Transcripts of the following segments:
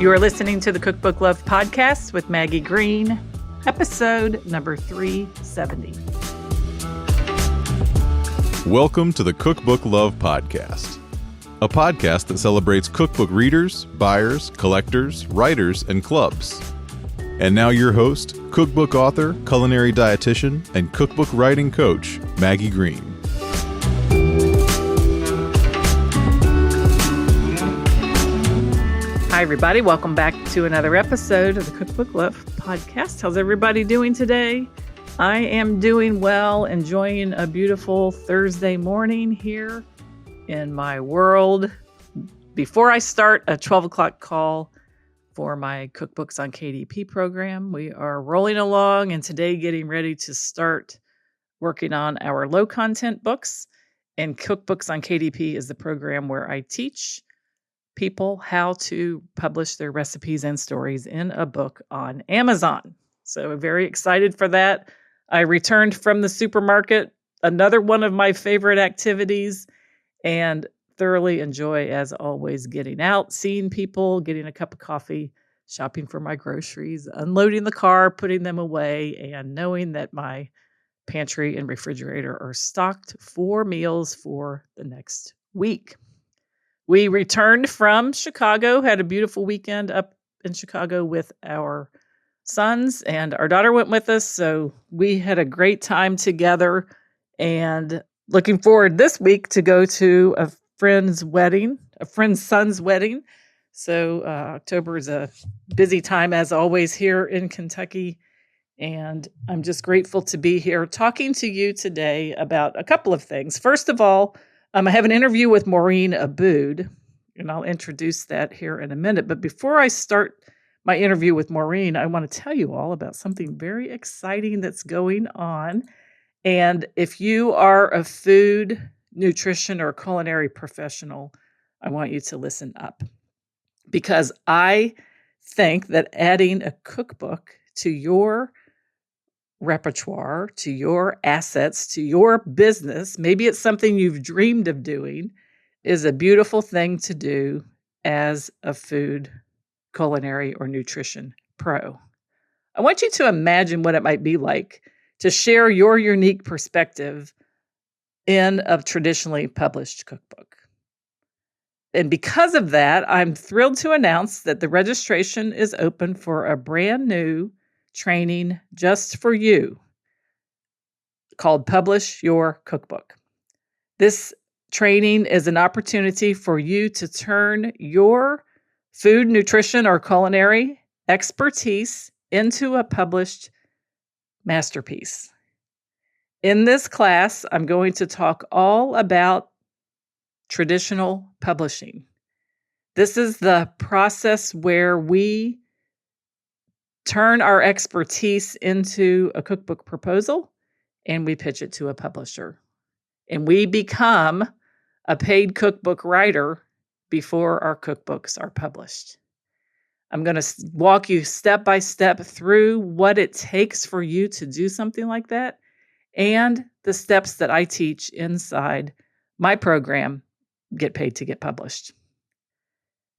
You are listening to the Cookbook Love Podcast with Maggie Green, episode number 370. Welcome to the Cookbook Love Podcast, a podcast that celebrates cookbook readers, buyers, collectors, writers, and clubs. And now your host, cookbook author, culinary dietitian, and cookbook writing coach, Maggie Green. Hi, everybody. Welcome back to another episode of the Cookbook Love Podcast. How's everybody doing today? I am doing well, enjoying a beautiful Thursday morning here in my world. Before I start a 12 o'clock call for my Cookbooks on KDP program, we are rolling along and today getting ready to start working on our low content books. And Cookbooks on KDP is the program where I teach people how to publish their recipes and stories in a book on Amazon. So I'm very excited for that. I returned from the supermarket, another one of my favorite activities, and thoroughly enjoy, as always, getting out, seeing people, getting a cup of coffee, shopping for my groceries, unloading the car, putting them away, and knowing that my pantry and refrigerator are stocked for meals for the next week. We returned from Chicago, had a beautiful weekend up in Chicago with our sons, and our daughter went with us. So we had a great time together and looking forward this week to go to a friend's son's wedding. So October is a busy time, as always, here in Kentucky. And I'm just grateful to be here talking to you today about a couple of things. First of all, I have an interview with Maureen Abood, and I'll introduce that here in a minute. But before I start my interview with Maureen, I want to tell you all about something very exciting that's going on. And if you are a food, nutrition, or culinary professional, I want you to listen up. Because I think that adding a cookbook to your repertoire, to your assets, to your business, maybe it's something you've dreamed of doing, is a beautiful thing to do as a food, culinary, or nutrition pro. I want you to imagine what it might be like to share your unique perspective in a traditionally published cookbook. And because of that, I'm thrilled to announce that the registration is open for a brand new training just for you called Publish Your Cookbook. This training is an opportunity for you to turn your food, nutrition, or culinary expertise into a published masterpiece. In this class, I'm going to talk all about traditional publishing. This is the process where we turn our expertise into a cookbook proposal and we pitch it to a publisher. And we become a paid cookbook writer before our cookbooks are published. I'm going to walk you step by step through what it takes for you to do something like that and the steps that I teach inside my program, Get Paid to Get Published.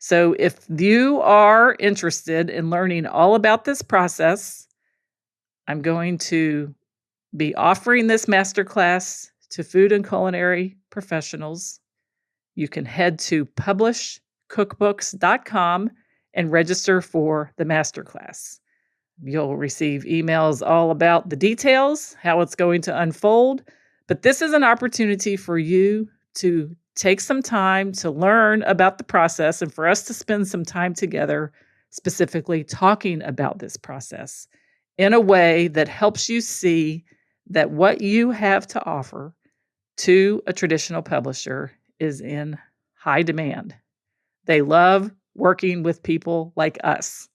So if you are interested in learning all about this process, I'm going to be offering this masterclass to food and culinary professionals. You can head to publishcookbooks.com and register for the masterclass. You'll receive emails all about the details, how it's going to unfold. But this is an opportunity for you to take some time to learn about the process and for us to spend some time together specifically talking about this process in a way that helps you see that what you have to offer to a traditional publisher is in high demand. They love working with people like us.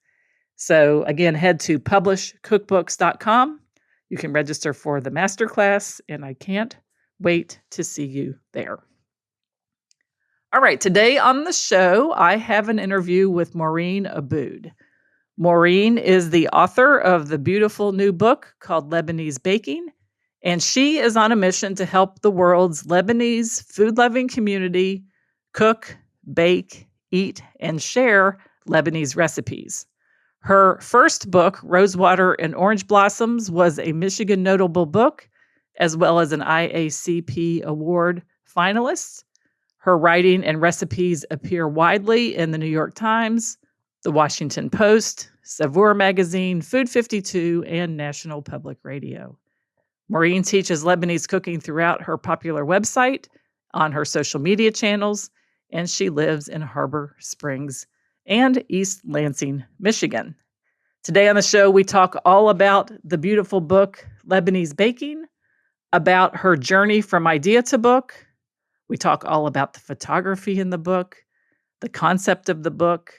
So again, head to publishcookbooks.com. You can register for the masterclass, and I can't wait to see you there. All right, today on the show, I have an interview with Maureen Abood. Maureen is the author of the beautiful new book called Lebanese Baking, and she is on a mission to help the world's Lebanese food-loving community cook, bake, eat, and share Lebanese Recipes. Her first book, Rosewater and Orange Blossoms, was a Michigan Notable Book, as well as an IACP Award finalist. Her writing and recipes appear widely in the New York Times, the Washington Post, Saveur Magazine, Food 52, and National Public Radio. Maureen teaches Lebanese cooking throughout her popular website, on her social media channels, and she lives in Harbor Springs and East Lansing, Michigan. Today on the show, we talk all about the beautiful book, Lebanese Baking, about her journey from idea to book. We talk all about the photography in the book, the concept of the book,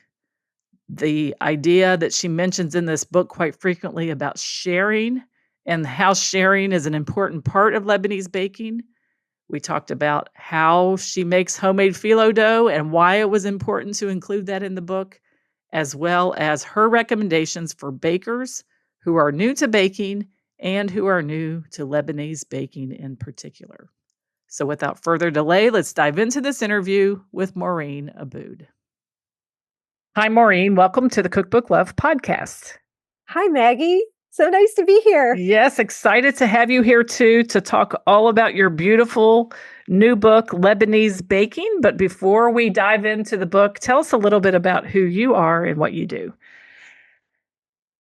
the idea that she mentions in this book quite frequently about sharing and how sharing is an important part of Lebanese baking. We talked about how she makes homemade phyllo dough and why it was important to include that in the book, as well as her recommendations for bakers who are new to baking and who are new to Lebanese baking in particular. So without further delay, let's dive into this interview with Maureen Abood. Hi, Maureen. Welcome to the Cookbook Love podcast. Hi, Maggie. So nice to be here. Yes, excited to have you here too to talk all about your beautiful new book, Lebanese Baking. But before we dive into the book, tell us a little bit about who you are and what you do.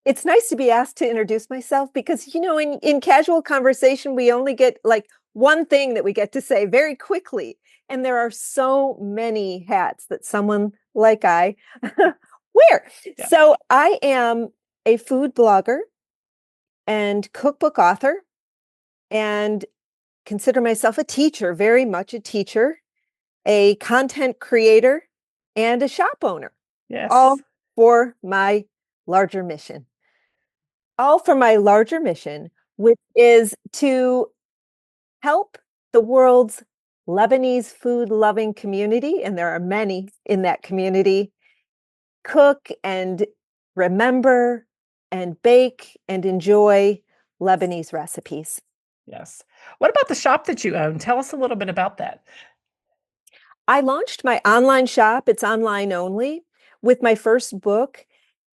It's nice to be asked to introduce myself because, in casual conversation, we only get like one thing that we get to say very quickly. And there are so many hats that someone like I wear. Yeah. So I am a food blogger and cookbook author, and consider myself a teacher, very much a teacher, a content creator, and a shop owner. Yes. All for my larger mission. Which is to help the world's Lebanese food-loving community, and there are many in that community, cook and remember and bake and enjoy Lebanese recipes. Yes. What about the shop that you own? Tell us a little bit about that. I launched my online shop. It's online only with my first book.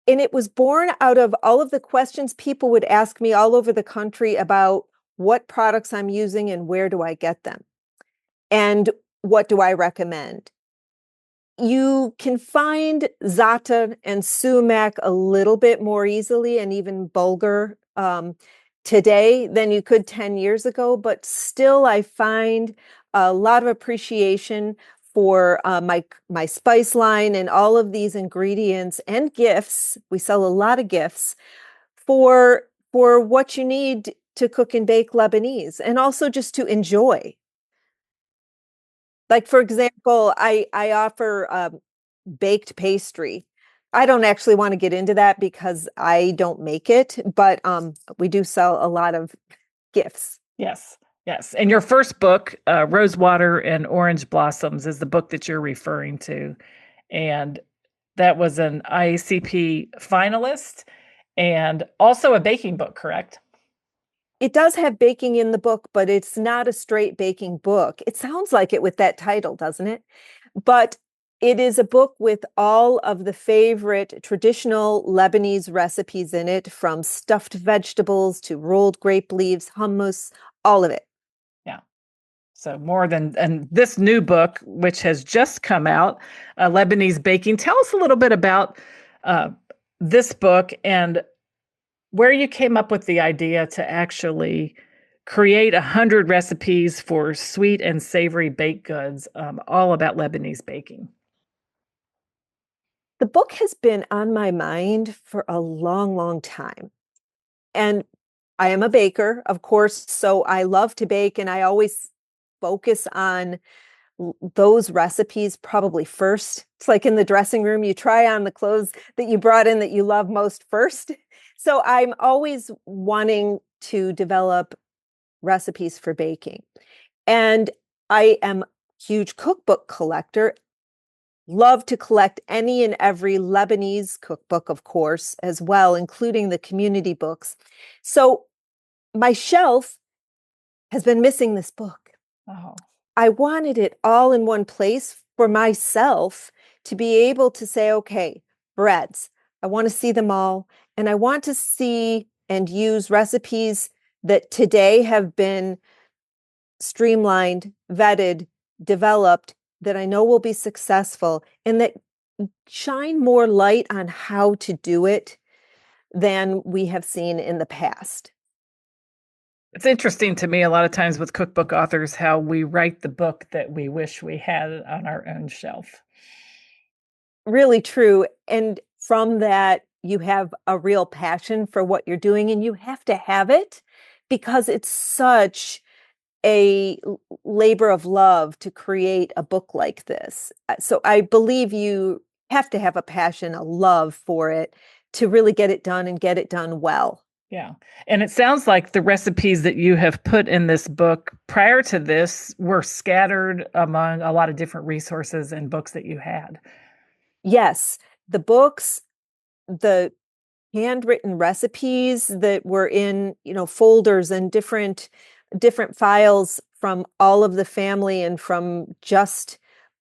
And it was born out of all of the questions people would ask me all over the country about what products I'm using and where do I get them? And what do I recommend? You can find za'atar and sumac a little bit more easily, and even bulgur today than you could 10 years ago, but still I find a lot of appreciation for my spice line and all of these ingredients and gifts. We sell a lot of gifts for what you need to cook and bake Lebanese, and also just to enjoy. Like, for example, I offer baked pastry. I don't actually want to get into that because I don't make it, but we do sell a lot of gifts. Yes, yes. And your first book, Rosewater and Orange Blossoms, is the book that you're referring to. And that was an IACP finalist and also a baking book, correct? It does have baking in the book, but it's not a straight baking book. It sounds like it with that title, doesn't it? But it is a book with all of the favorite traditional Lebanese recipes in it, from stuffed vegetables to rolled grape leaves, hummus, all of it. Yeah. So more than, and this new book, which has just come out, Lebanese Baking. Tell us a little bit about this book and where you came up with the idea to actually create 100 recipes for sweet and savory baked goods, all about Lebanese baking. The book has been on my mind for a long, long time. And I am a baker, of course, so I love to bake, and I always focus on those recipes probably first. It's like in the dressing room, you try on the clothes that you brought in that you love most first. So I'm always wanting to develop recipes for baking. And I am a huge cookbook collector. Love to collect any and every Lebanese cookbook, of course, as well, including the community books. So my shelf has been missing this book. Oh. I wanted it all in one place for myself to be able to say, okay, breads. I want to see them all. And I want to see and use recipes that today have been streamlined, vetted, developed, that I know will be successful, and that shine more light on how to do it than we have seen in the past. It's interesting to me a lot of times with cookbook authors how we write the book that we wish we had on our own shelf. Really true. And from that, you have a real passion for what you're doing, and you have to have it because it's such a labor of love to create a book like this. So I believe you have to have a passion, a love for it to really get it done and get it done well. Yeah. And it sounds like the recipes that you have put in this book prior to this were scattered among a lot of different resources and books that you had. Yes, the books, the handwritten recipes that were in, folders and different files from all of the family and from just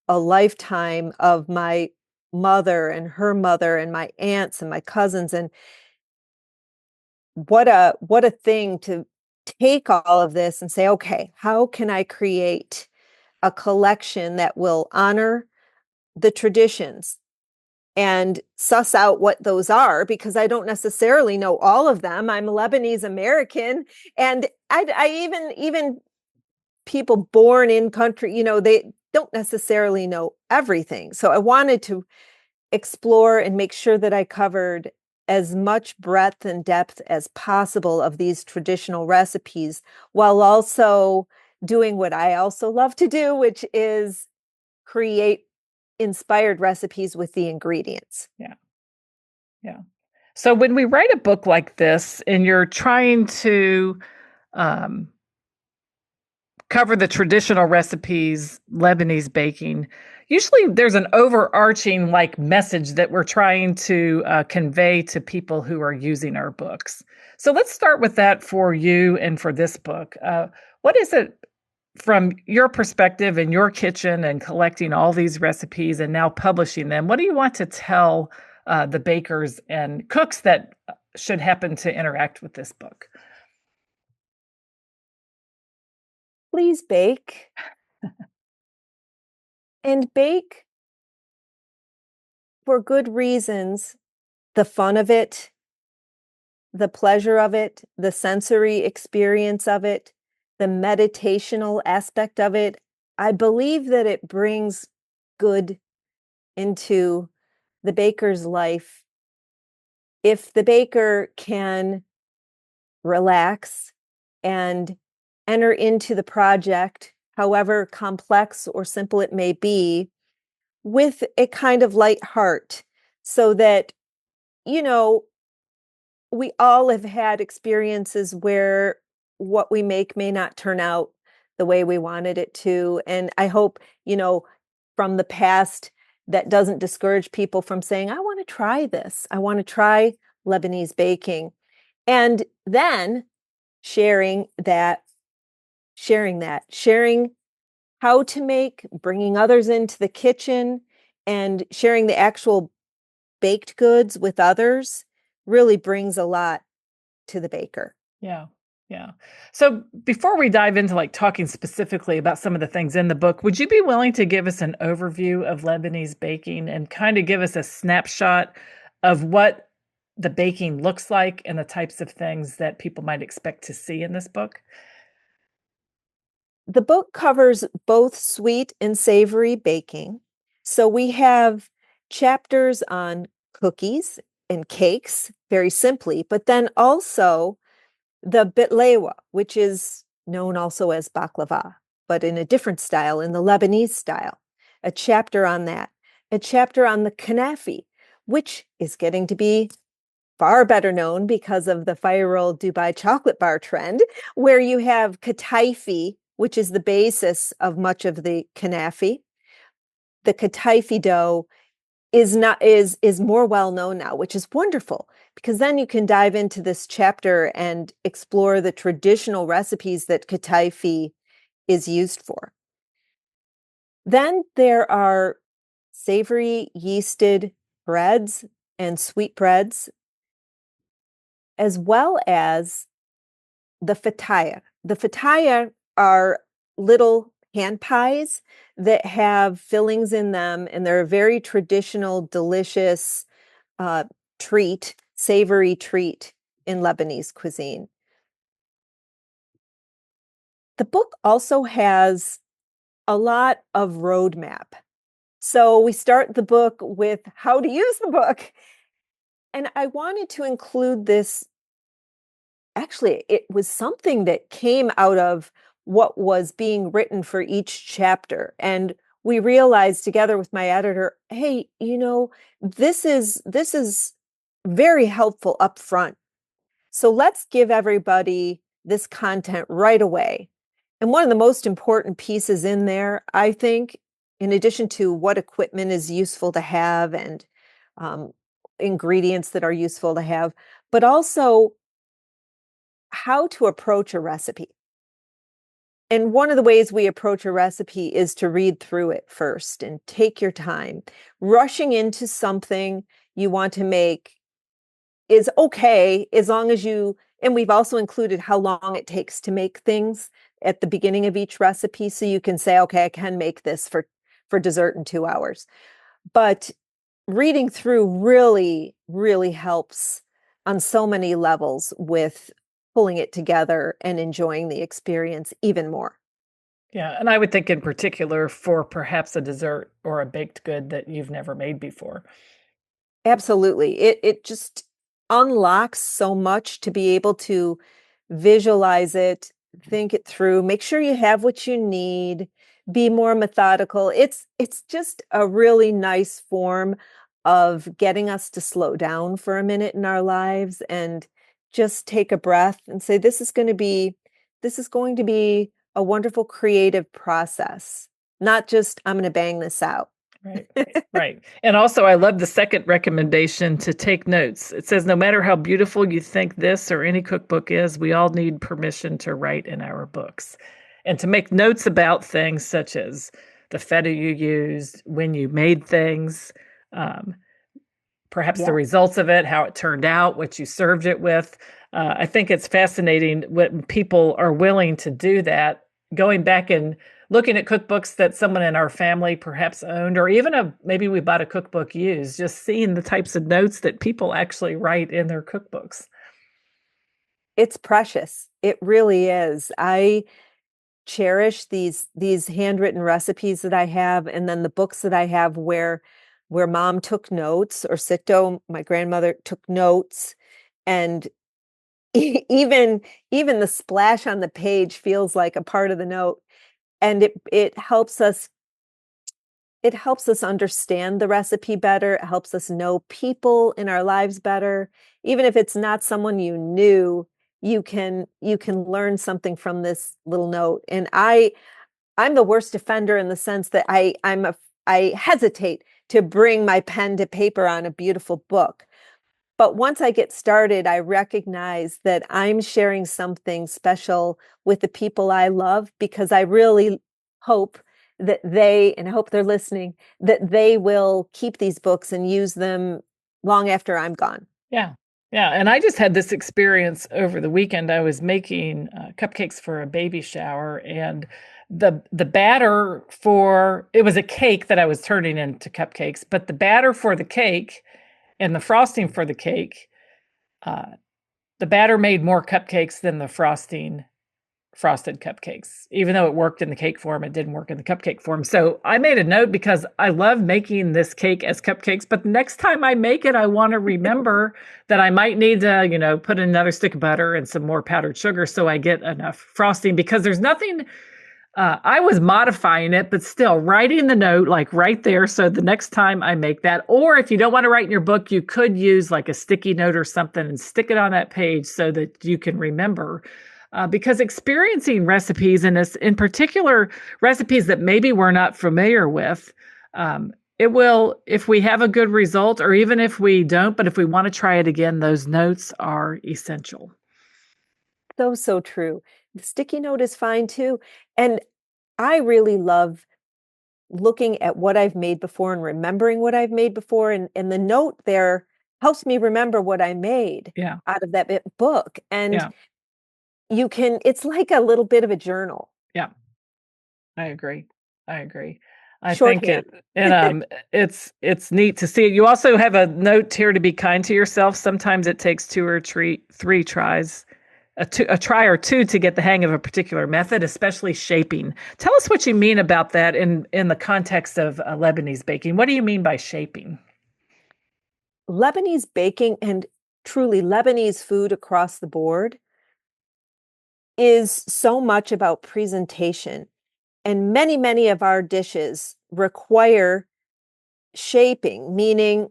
a lifetime of my mother and my aunts and my cousins. And what a thing to take all of this and say, okay, how can I create a collection that will honor the traditions and suss out what those are, because I don't necessarily know all of them. I'm Lebanese American, and I even people born in country, they don't necessarily know everything. So I wanted to explore and make sure that I covered as much breadth and depth as possible of these traditional recipes, while also doing what I also love to do, which is create inspired recipes with the ingredients. Yeah. Yeah. So when we write a book like this and you're trying to um, cover the traditional recipes, Lebanese baking, usually there's an overarching message that we're trying to convey to people who are using our books. So let's start with that for you and for this book. What is it from your perspective in your kitchen and collecting all these recipes and now publishing them? What do you want to tell the bakers and cooks that should happen to interact with this book? Please bake and bake for good reasons. The fun of it, the pleasure of it, the sensory experience of it, the meditational aspect of it. I believe that it brings good into the baker's life if the baker can relax and enter into the project, however complex or simple it may be, with a kind of light heart, so that, you know, we all have had experiences where what we make may not turn out the way we wanted it to. And I hope, from the past, that doesn't discourage people from saying, I want to try this. I want to try Lebanese baking. And then sharing that, sharing how to make, bringing others into the kitchen, and sharing the actual baked goods with others really brings a lot to the baker. Yeah. Yeah. So before we dive into talking specifically about some of the things in the book, would you be willing to give us an overview of Lebanese baking and kind of give us a snapshot of what the baking looks like and the types of things that people might expect to see in this book? The book covers both sweet and savory baking. So we have chapters on cookies and cakes, very simply, but then also the bitlewa, which is known also as baklava, but in a different style, in the Lebanese style. A chapter on that. A chapter on the kanafi, which is getting to be far better known because of the viral Dubai chocolate bar trend, where you have kataifi, which is the basis of much of the kanafi. The kataifi dough is more well known now, which is wonderful, because then you can dive into this chapter and explore the traditional recipes that kataifi is used for. Then there are savory yeasted breads and sweetbreads, as well as the fataya. The fataya are little hand pies that have fillings in them, and they're a very traditional, delicious uh, treat, savory treat in Lebanese cuisine. The book also has a lot of roadmap. So we start the book with how to use the book. And I wanted to include this. Actually, it was something that came out of what was being written for each chapter. And we realized together with my editor, hey, this is very helpful up front. So let's give everybody this content right away. And one of the most important pieces in there, I think, in addition to what equipment is useful to have and um, ingredients that are useful to have, but also how to approach a recipe. And one of the ways we approach a recipe is to read through it first and take your time. Rushing into something you want to make is okay as long as and we've also included how long it takes to make things at the beginning of each recipe. So you can say, okay, I can make this for dessert in 2 hours. But reading through really, really helps on so many levels with pulling it together and enjoying the experience even more. Yeah, and I would think in particular for perhaps a dessert or a baked good that you've never made before. Absolutely. It just unlocks so much to be able to visualize it, think it through, make sure you have what you need, be more methodical. It's just a really nice form of getting us to slow down for a minute in our lives and just take a breath and say this is going to be a wonderful creative process, not just I'm going to bang this out. Right, right. And also, I love the second recommendation to take notes. It says, no matter how beautiful you think this or any cookbook is, we all need permission to write in our books and to make notes about things such as the feta you used, when you made things, um, perhaps the Yeah. results of it, how it turned out, what you served it with. I think it's fascinating when people are willing to do that, going back and looking at cookbooks that someone in our family perhaps owned, or even maybe we bought a cookbook used, just seeing the types of notes that people actually write in their cookbooks. It's precious. It really is. I cherish these handwritten recipes that I have, and then the books that I have where mom took notes, or Sito, my grandmother, took notes, and even the splash on the page feels like a part of the note, and it helps us understand the recipe better. It helps us know people in our lives better. Even if it's not someone you knew, you can learn something from this little note. And I'm the worst offender in the sense that I hesitate to bring my pen to paper on a beautiful book. But once I get started, I recognize that I'm sharing something special with the people I love, because I really hope and I hope they're listening, that they will keep these books and use them long after I'm gone. Yeah. Yeah. And I just had this experience over the weekend. I was making cupcakes for a baby shower, and the batter for it was a cake that I was turning into cupcakes, but the batter for the cake and the frosting for the cake, uh, the batter made more cupcakes than the frosted cupcakes. Even though it worked in the cake form, it didn't work in the cupcake form. So I made a note because I love making this cake as cupcakes, but the next time I make it, I want to remember that I might need to, put another stick of butter and some more powdered sugar so I get enough frosting, because there's nothing. I was modifying it, but still writing the note like right there. So the next time I make that, or if you don't want to write in your book, you could use like a sticky note or something and stick it on that page so that you can remember. Because experiencing recipes, and in particular recipes that maybe we're not familiar with, it will, if we have a good result, or even if we don't, but if we want to try it again, those notes are essential. So true. The sticky note is fine too. And I really love looking at what I've made before and remembering what I've made before. And the note there helps me remember what I made Yeah. out of that book. And Yeah. it's like a little bit of a journal, Yeah. I agree. I agree. I think shorthand. it and it's neat to see it. You also have a note here to be kind to yourself. Sometimes it takes two or three tries, a try or two to get the hang of a particular method, especially shaping. Tell us what you mean about that in the context of Lebanese baking. What do you mean by shaping? Lebanese baking and truly Lebanese food across the board is so much about presentation. And many, many of our dishes require shaping, meaning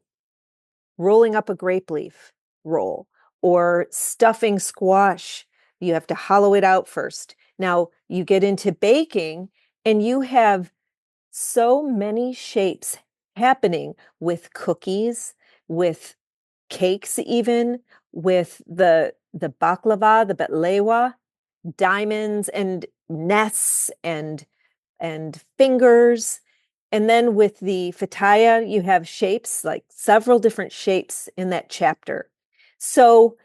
rolling up a grape leaf roll or stuffing squash. You have to hollow it out first. Now you get into baking and you have so many shapes happening with cookies, with cakes even, with the baklava, the betlewa, diamonds and nests and fingers. And then with the fataya, you have shapes, like several different shapes in that chapter. So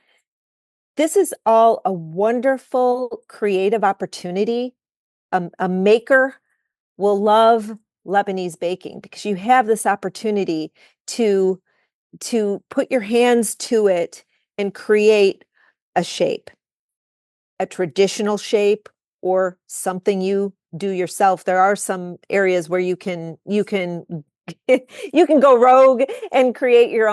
this is all a wonderful creative opportunity. A maker will love Lebanese baking because you have this opportunity to put your hands to it and create a shape, a traditional shape, or something you do yourself. There are some areas where you can you can go rogue and create your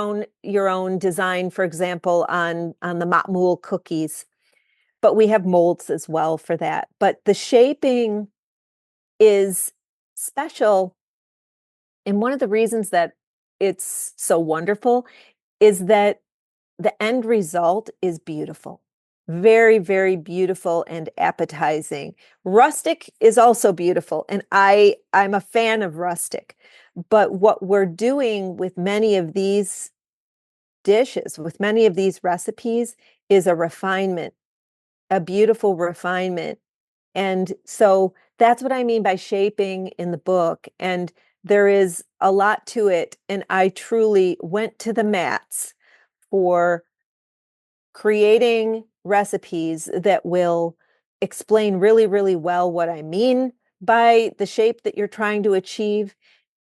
own design, for example, on the matmoul cookies. But we have molds as well for that. But the shaping is special, and one of the reasons that it's so wonderful is that the end result is beautiful. Very, very beautiful and appetizing. Rustic is also beautiful, and I'm a fan of rustic. But what we're doing with many of these dishes, with many of these recipes, is a refinement, a beautiful refinement. And so that's what I mean by shaping in the book. And there is a lot to it. And I truly went to the mats for creating recipes that will explain really, really well what I mean by the shape that you're trying to achieve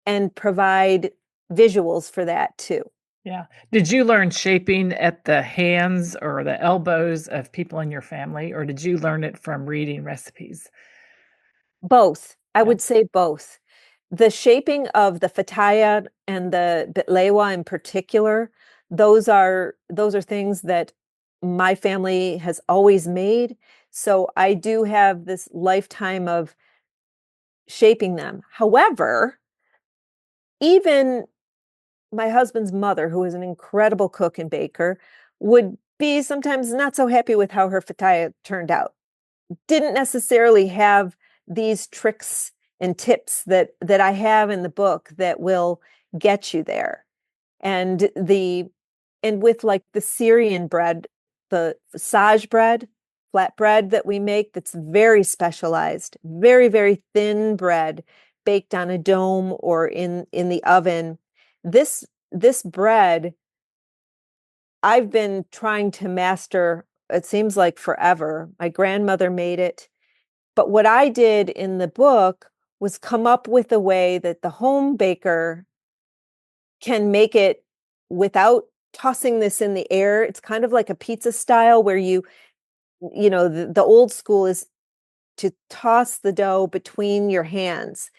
and provide visuals for that too. Yeah. Did you learn shaping at the hands or the elbows of people in your family, or did you learn it from reading recipes? Both. I Yeah. would say both. The shaping of the fataya and the bitlewa in particular, those are things that my family has always made. So I do have this lifetime of shaping them. However, even my husband's mother, who is an incredible cook and baker, would be sometimes not so happy with how her fataya turned out. Didn't necessarily have these tricks and tips that I have in the book that will get you there. And with like the Syrian bread, the sage bread, flat bread that we make that's very specialized, very, very thin bread baked on a dome or in the oven. This bread I've been trying to master, it seems like forever. My grandmother made it. But what I did in the book was come up with a way that the home baker can make it without tossing this in the air. It's kind of like a pizza style where the old school is to toss the dough between your hands,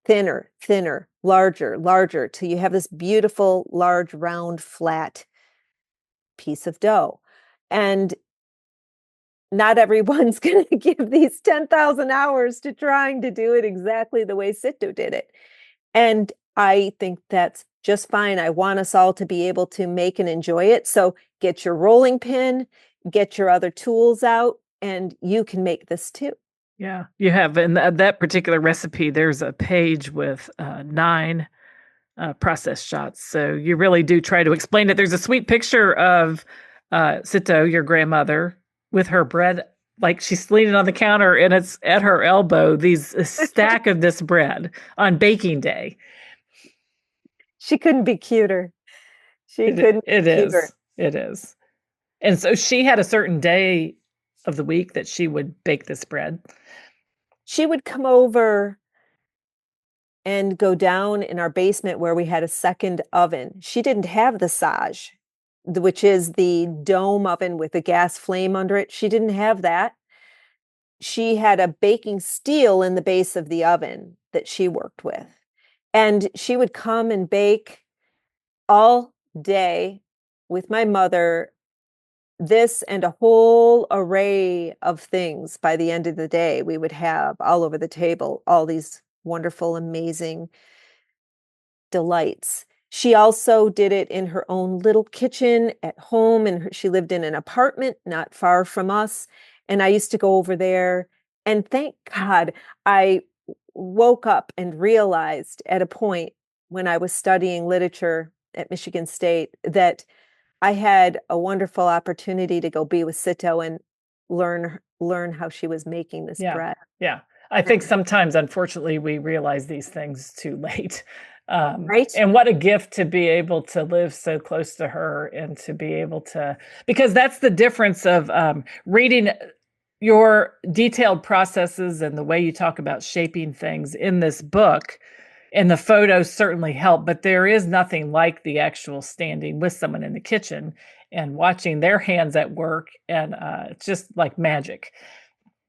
thinner, thinner, larger, larger, till you have this beautiful, large, round, flat piece of dough. And not everyone's going to give these 10,000 hours to trying to do it exactly the way Sito did it. And I think that's just fine. I want us all to be able to make and enjoy it. So get your rolling pin, get your other tools out, and you can make this too. Yeah. You have in that particular recipe, there's a page with 9 process shots. So you really do try to explain it. There's a sweet picture of Sito, your grandmother, with her bread, like she's leaning on the counter and it's at her elbow, a stack of this bread on baking day. She couldn't be cuter. She It, couldn't it keep her. is. It is. And so she had a certain day of the week that she would bake this bread. She would come over and go down in our basement where we had a second oven. She didn't have the Sage, which is the dome oven with a gas flame under it. She didn't have that. She had a baking steel in the base of the oven that she worked with. And she would come and bake all day with my mother, this and a whole array of things. By the end of the day, we would have all over the table all these wonderful, amazing delights. She also did it in her own little kitchen at home, and she lived in an apartment not far from us. And I used to go over there, and thank God I woke up and realized at a point when I was studying literature at Michigan State that I had a wonderful opportunity to go be with Sito and learn how she was making this Yeah. bread. Yeah. I think sometimes, unfortunately, we realize these things too late. Right? And what a gift to be able to live so close to her and to be able to, because that's the difference of reading your detailed processes and the way you talk about shaping things in this book. And the photos certainly help, but there is nothing like the actual standing with someone in the kitchen and watching their hands at work. And it's just like magic.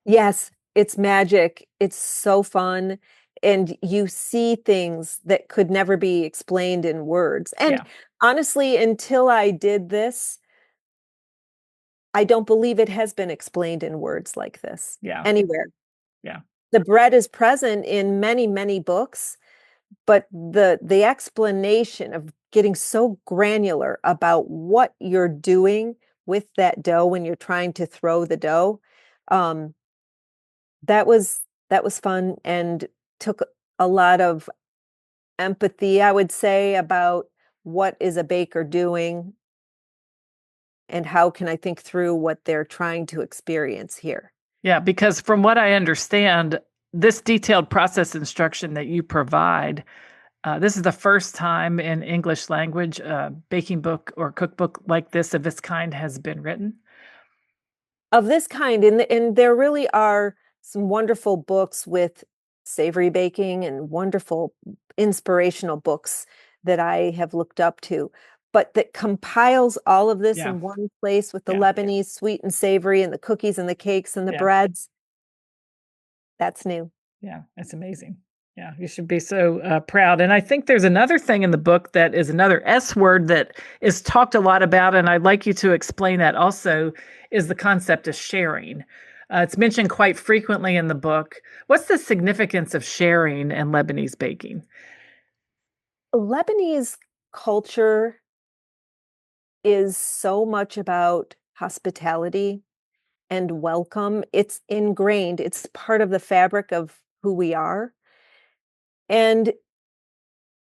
Yes, it's magic. It's so fun. And you see things that could never be explained in words. And Yeah. honestly, until I did this, I don't believe it has been explained in words like this Yeah. anywhere. Yeah. The bread is present in many, many books, but the explanation of getting so granular about what you're doing with that dough when you're trying to throw the dough, um, that was fun and took a lot of empathy, I would say, about what is a baker doing and how can I think through what they're trying to experience here. Yeah. Because from what I understand, this detailed process instruction that you provide, this is the first time in English language baking book or cookbook like this of its kind has been written. Of this kind, and there really are some wonderful books with savory baking and wonderful inspirational books that I have looked up to, but that compiles all of this Yeah. in one place with the Yeah. Lebanese sweet and savory and the cookies and the cakes and the Yeah. breads. That's new. Yeah. It's amazing. Yeah. You should be so proud. And I think there's another thing in the book that is another S word that is talked a lot about. And I'd like you to explain that also is the concept of sharing. It's mentioned quite frequently in the book. What's the significance of sharing in Lebanese baking? Lebanese culture is so much about hospitality and welcome. It's ingrained, it's part of the fabric of who we are. And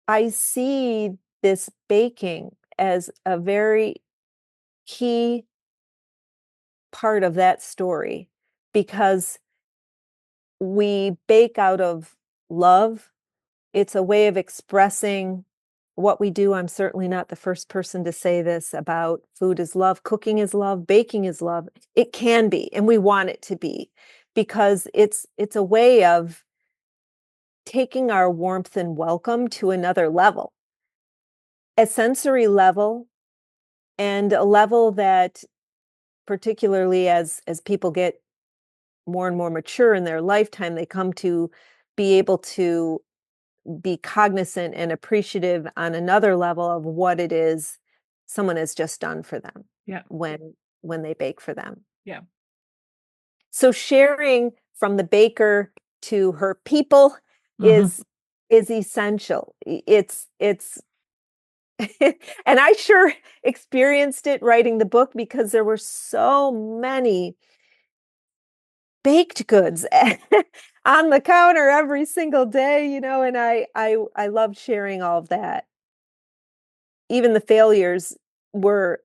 I see this baking as a very key part of that story because we bake out of love. It's a way of expressing what we do. I'm certainly not the first person to say this about food is love, cooking is love, baking is love. It can be, and we want it to be because it's a way of taking our warmth and welcome to another level, a sensory level and a level that particularly as people get more and more mature in their lifetime, they come to be able to be cognizant and appreciative on another level of what it is someone has just done for them Yeah. when they bake for them. Yeah. So sharing from the baker to her people Mhm. is essential. It's and I sure experienced it writing the book because there were so many baked goods on the counter every single day, and I loved sharing all of that. Even the failures were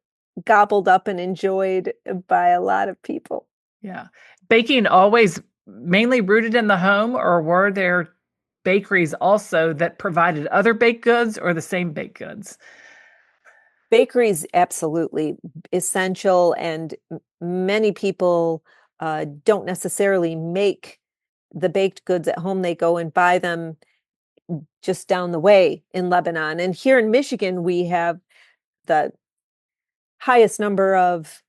gobbled up and enjoyed by a lot of people. Yeah. Baking always mainly rooted in the home, or were there bakeries also that provided other baked goods or the same baked goods? Bakery is absolutely essential, and many people don't necessarily make the baked goods at home. They go and buy them just down the way in Lebanon. And here in Michigan, we have the highest number of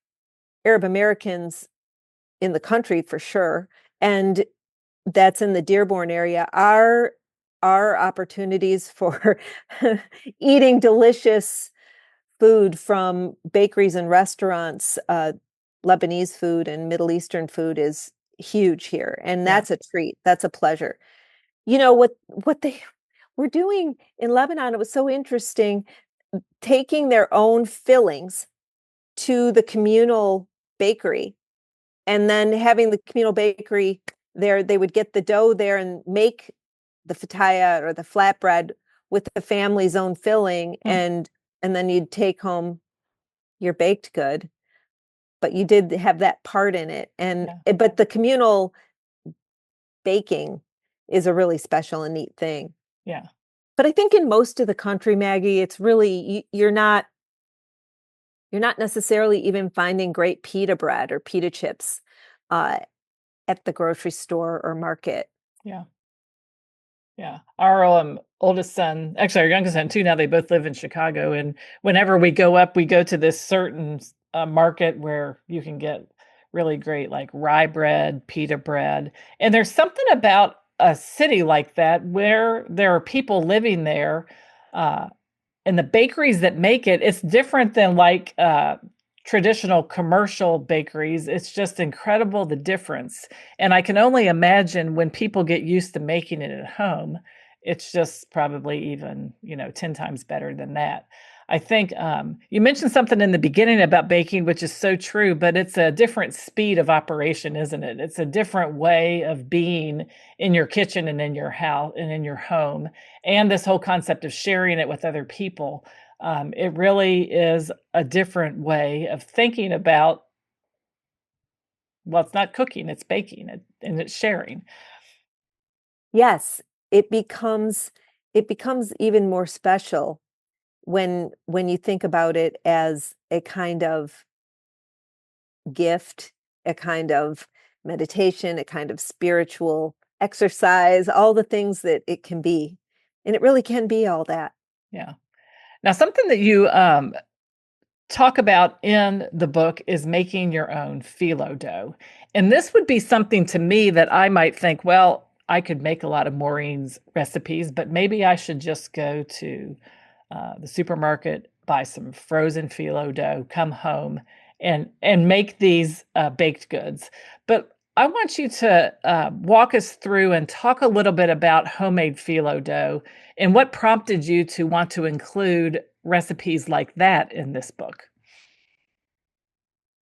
Arab Americans in the country for sure. And that's in the Dearborn area. Our opportunities for eating delicious food from bakeries and restaurants, Lebanese food and Middle Eastern food is huge here, and Yeah. that's a treat. That's a pleasure. You know what they were doing in Lebanon, it was so interesting, taking their own fillings to the communal bakery, and then having the communal bakery there, they would get the dough there and make the fataya or the flatbread with the family's own filling, Hmm. and then you'd take home your baked good, but you did have that part in it, Yeah. but the communal baking is a really special and neat thing. Yeah. But I think in most of the country, Maggie, it's really you're not necessarily even finding great pita bread or pita chips uh, at the grocery store or market. Yeah. Yeah. Our oldest son, actually our youngest son too, now they both live in Chicago. And whenever we go up, we go to this certain market where you can get really great like rye bread, pita bread. And there's something about a city like that where there are people living there. Uh, and the bakeries that make it, it's different than like traditional commercial bakeries. It's just incredible the difference. And I can only imagine when people get used to making it at home, it's just probably even, 10 times better than that. I think you mentioned something in the beginning about baking, which is so true, but it's a different speed of operation, isn't it? It's a different way of being in your kitchen and in your house and in your home. And this whole concept of sharing it with other people. It really is a different way of thinking about, well, it's not cooking, it's baking and it's sharing. Yes, it becomes it becomes even more special when you think about it as a kind of gift, a kind of meditation, a kind of spiritual exercise, all the things that it can be. And it really can be all that. Yeah. Now, something that you talk about in the book is making your own phyllo dough. And this would be something to me that I might think, well, I could make a lot of Maureen's recipes, but maybe I should just go to the supermarket, buy some frozen phyllo dough, come home, and make these baked goods. But I want you to walk us through and talk a little bit about homemade phyllo dough and what prompted you to want to include recipes like that in this book.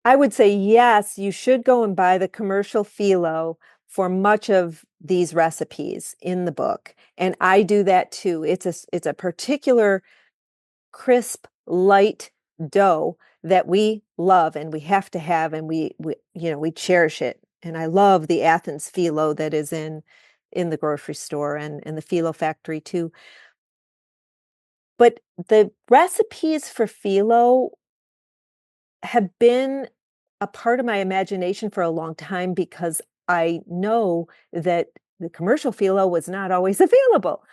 I would say yes, you should go and buy the commercial phyllo for much of these recipes in the book. And I do that too. It's a particular crisp, light dough that we love and we have to have, and we cherish it. And I love the Athens phyllo that is in the grocery store and the phyllo factory too. But the recipes for phyllo have been a part of my imagination for a long time because I know that the commercial phyllo was not always available.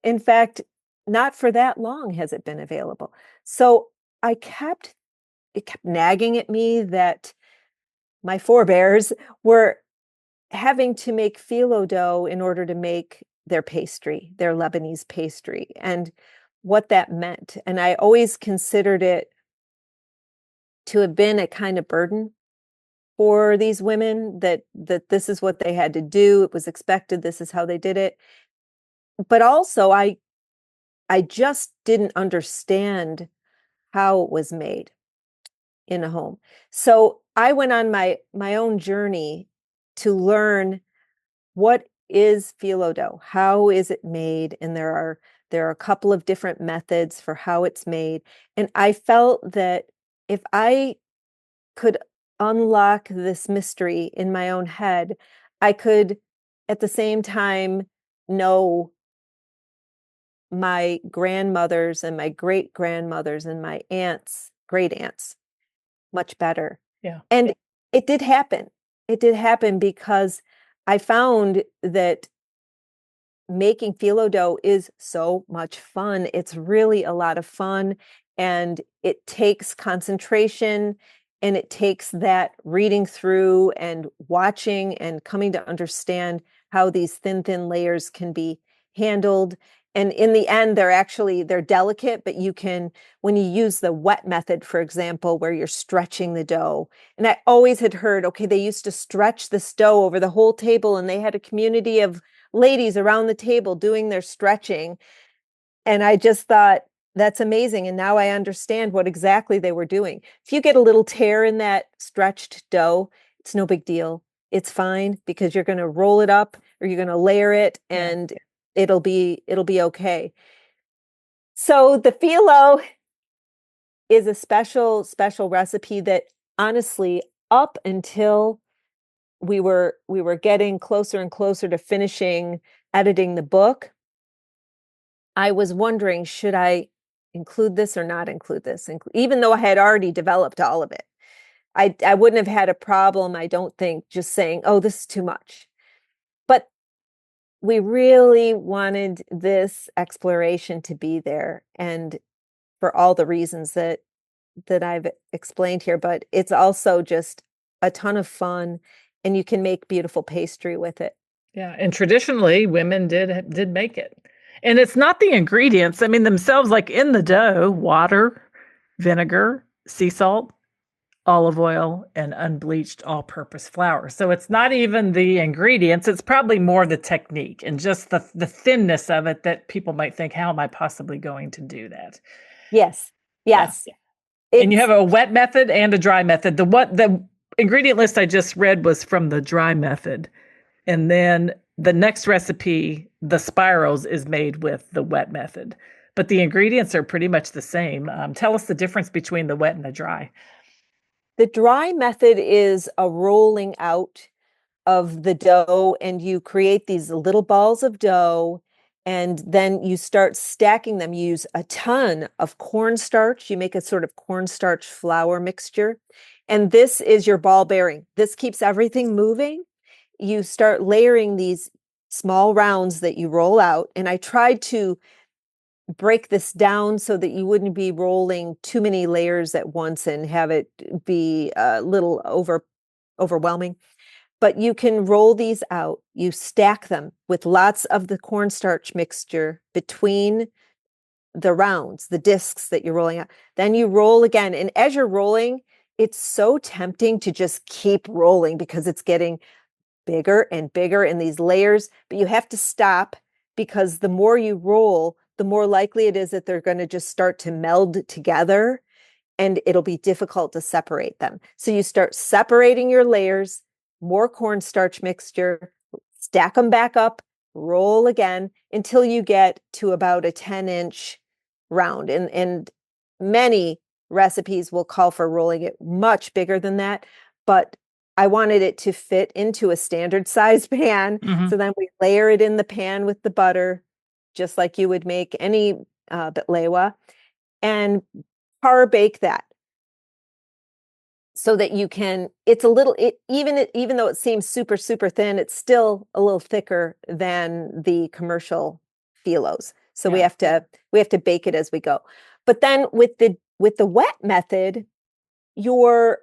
In fact, not for that long has it been available. So I kept it kept nagging at me that my forebears were having to make phyllo dough in order to make their pastry, their Lebanese pastry, and what that meant. And I always considered it to have been a kind of burden for these women, that this is what they had to do. It was expected. This is how they did it. But also I just didn't understand how it was made in a home. So I went on my own journey to learn what is phyllo dough, how is it made, and there are a couple of different methods for how it's made. And I felt that if I could unlock this mystery in my own head, I could at the same time know my grandmothers and my great grandmothers and my aunts, great aunts, much better. Yeah. And it did happen. It did happen because I found that making phyllo dough is so much fun. It's really a lot of fun, and it takes concentration, and it takes that reading through and watching and coming to understand how these thin layers can be handled. And in the end, they're delicate, but you can, when you use the wet method, for example, where you're stretching the dough. And I always had heard, okay, they used to stretch this dough over the whole table, and they had a community of ladies around the table doing their stretching. And I just thought, that's amazing. And now I understand what exactly they were doing. If you get a little tear in that stretched dough, it's no big deal. It's fine because you're going to roll it up or you're going to layer it, and it'll be okay. So the phyllo is a special recipe that, honestly, up until we were getting closer and closer to finishing editing the book, I was wondering, should I include this or not include this? Even though I had already developed all of it, I wouldn't have had a problem, I don't think, just saying, oh, this is too much. But we really wanted this exploration to be there, and for all the reasons that I've explained here, but it's also just a ton of fun, and you can make beautiful pastry with it. Yeah, and traditionally women did make it. And it's not the ingredients, I mean, themselves, like in the dough, water, vinegar, sea salt, olive oil, and unbleached all-purpose flour. So it's not even the ingredients, it's probably more the technique and just the thinness of it that people might think, how am I possibly going to do that? Yes. Yes. Yeah. And you have a wet method and a dry method. The ingredient list I just read was from the dry method. And then the next recipe, the spirals, is made with the wet method. But the ingredients are pretty much the same. Tell us the difference between the wet and the dry. The dry method is a rolling out of the dough, and you create these little balls of dough, and then you start stacking them. You use a ton of cornstarch. You make a sort of cornstarch flour mixture. And this is your ball bearing. This keeps everything moving. You start layering these small rounds that you roll out. And I tried to break this down so that you wouldn't be rolling too many layers at once and have it be a little overwhelming. But you can roll these out. You stack them with lots of the cornstarch mixture between the rounds, the discs that you're rolling out. Then you roll again. And as you're rolling, it's so tempting to just keep rolling because it's getting bigger and bigger in these layers. But you have to stop, because the more you roll, the more likely it is that they're going to just start to meld together, and it'll be difficult to separate them. So you start separating your layers, more cornstarch mixture, stack them back up, roll again until you get to about a 10-inch round. And many recipes will call for rolling it much bigger than that, but I wanted it to fit into a standard size pan. Mm-hmm. So then we layer it in the pan with the butter, just like you would make any bitlewa, and par bake that, so that you can, it's a little, even though it seems super thin, it's still a little thicker than the commercial phyllos. So we have to bake it as we go. But then with the wet method, you're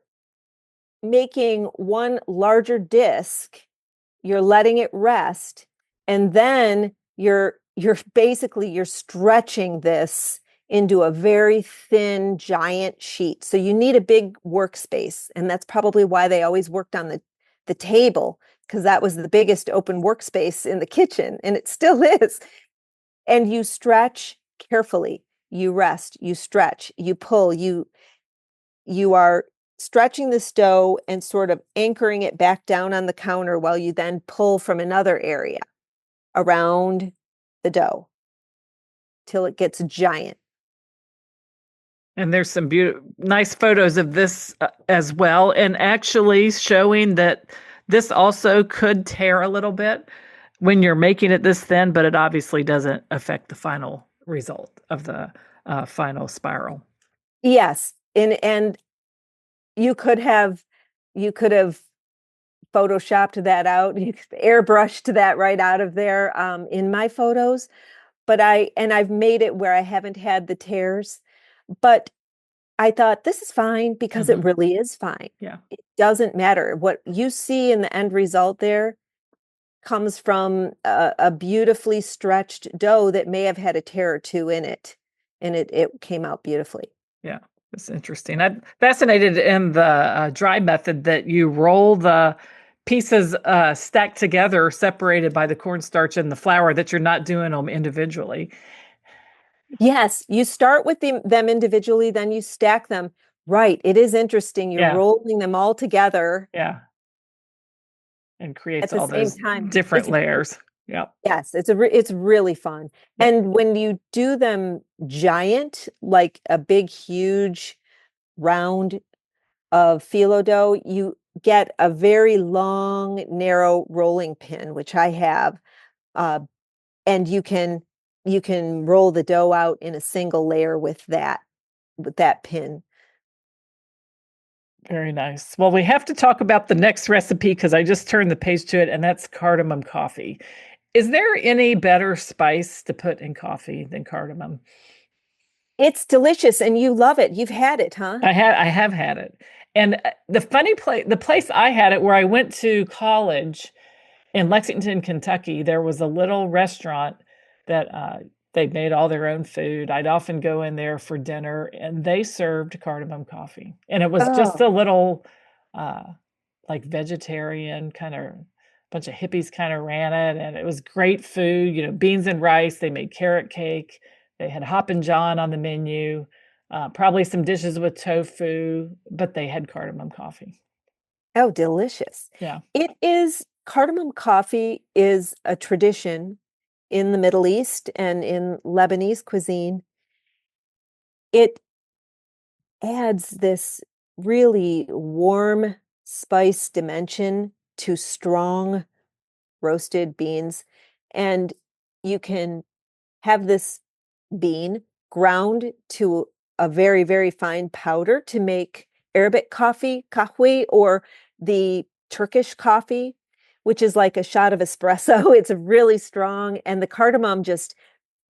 making one larger disc, you're letting it rest, and then you're stretching this into a very thin, giant sheet. So you need a big workspace. And that's probably why they always worked on the table, because that was the biggest open workspace in the kitchen, and it still is. And you stretch carefully. You rest, you stretch, you pull, you are stretching this dough and sort of anchoring it back down on the counter while you then pull from another area around the dough till it gets giant. And there's some nice photos of this as well, and actually showing that this also could tear a little bit when you're making it this thin, but it obviously doesn't affect the final result of the final spiral. Yes, and you could have photoshopped that out, you could airbrushed that right out of there, in my photos, but I've made it where I haven't had the tears, but I thought, "This is fine," because it Mhm. really is fine. Yeah. It doesn't matter. What you see in the end result there comes from a beautifully stretched dough that may have had a tear or 2 in it, and it came out beautifully. Yeah, that's interesting. I'm fascinated in the dry method that you roll the pieces stacked together, separated by the cornstarch and the flour, that you're not doing them individually. Yes, you start with them individually, then you stack them. Right, it is interesting, you're Yeah, rolling them all together yeah, and at creates the all same those time. different layers. Yeah, Yes, it's really fun, yeah, and when you do them giant, like a big, huge round of phyllo dough, you get a very long, narrow rolling pin, which I have, uh, and you can roll the dough out in a single layer with that pin. very nice. Well, we have to talk about the next recipe because I just turned the page to it, and that's cardamom coffee. Is there any better spice to put in coffee than cardamom? It's delicious, and you love it. You've had it, huh? I have had it, and, the place I had it, where I went to college in Lexington, Kentucky, there was a little restaurant that, they made all their own food. I'd often go in there for dinner, and they served cardamom coffee, and it was just Oh. a little, uh, like, vegetarian, kinda bunch of hippies kinda ran it, and it was great food, beans and rice, they made carrot cake, they had Hoppin' John on the menu, probably some dishes with tofu, but they had cardamom coffee. Oh, delicious. Yeah. It is cardamom coffee is a tradition in the Middle East and in Lebanese cuisine. It adds this really warm spice dimension to strong roasted beans, and you can have this bean ground to a very, very fine powder to make Arabic coffee, kahwe, or the Turkish coffee, which is like a shot of espresso. It's really strong, and the cardamom just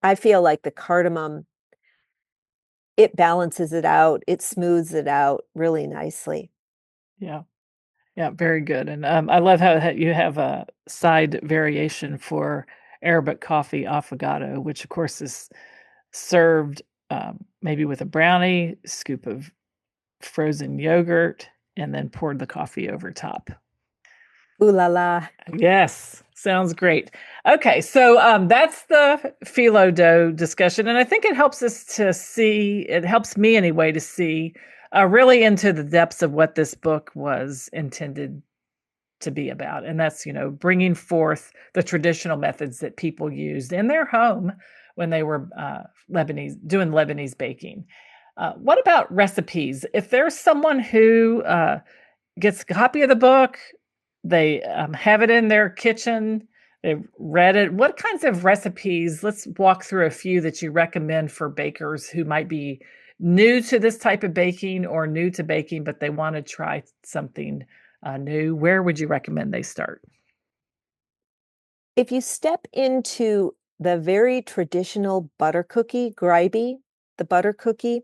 I feel like the cardamom, it balances it out, it smooths it out really nicely. Yeah. Yeah, very good, and, I love how you have a side variation for Arabic coffee affogato, which, of course, is served, maybe with a brownie, scoop of frozen yogurt, and then poured the coffee over top. Ooh la la. Yes, sounds great. Okay, so, that's the phyllo dough discussion, and I think it helps me anyway to see, really into the depths of what this book was intended to be about, and that's, bringing forth the traditional methods that people used in their home when they were, Lebanese baking. What about recipes? If there's someone who, gets a copy of the book, they, have it in their kitchen, they've read it, what kinds of recipes, let's walk through a few that you recommend for bakers who might be new to this type of baking or new to baking, but they wanna try something, new. Where would you recommend they start? If you step into the very traditional butter cookie, greiby, the butter cookie,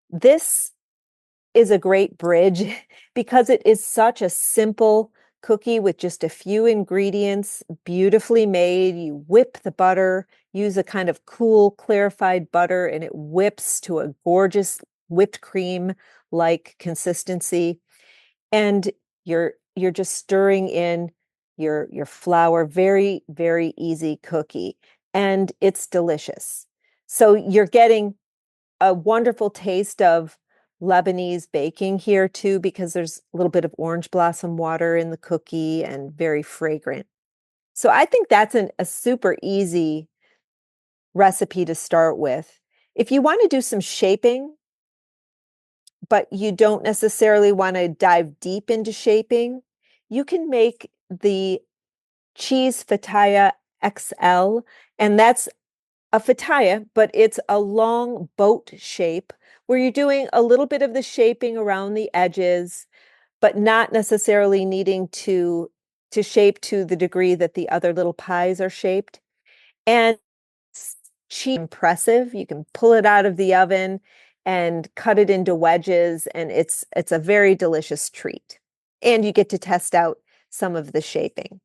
this is a great bridge because it is such a simple cookie with just a few ingredients, beautifully made. You whip the butter, use a kind of cool, clarified butter, and it whips to a gorgeous whipped cream like consistency. And you're just stirring in your flour, very, very easy cookie, and it's delicious. So you're getting a wonderful taste of Lebanese baking here too, because there's a little bit of orange blossom water in the cookie and very fragrant. So I think that's a super easy recipe to start with. If you want to do some shaping, but you don't necessarily want to dive deep into shaping, you can make the cheese fataya XL, and that's a fataya, but it's a long boat shape where you're doing a little bit of the shaping around the edges, but not necessarily needing to shape to the degree that the other little pies are shaped. And it's cheap, impressive. You can pull it out of the oven and cut it into wedges, and it's a very delicious treat. And you get to test out some of the shaping.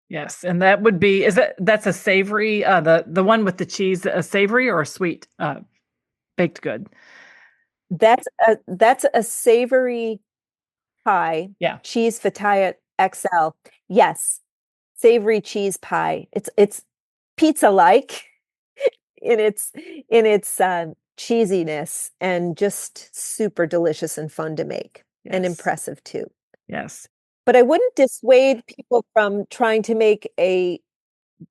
Yes, and that would be that's a savory, the one with the cheese, a savory or a sweet baked good? That's a savory pie, Yeah. cheese fataya XL. Yes, savory cheese pie. It's pizza-like in its cheesiness and just super delicious and fun to make and Yes. impressive too. Yes. But I wouldn't dissuade people from trying to make a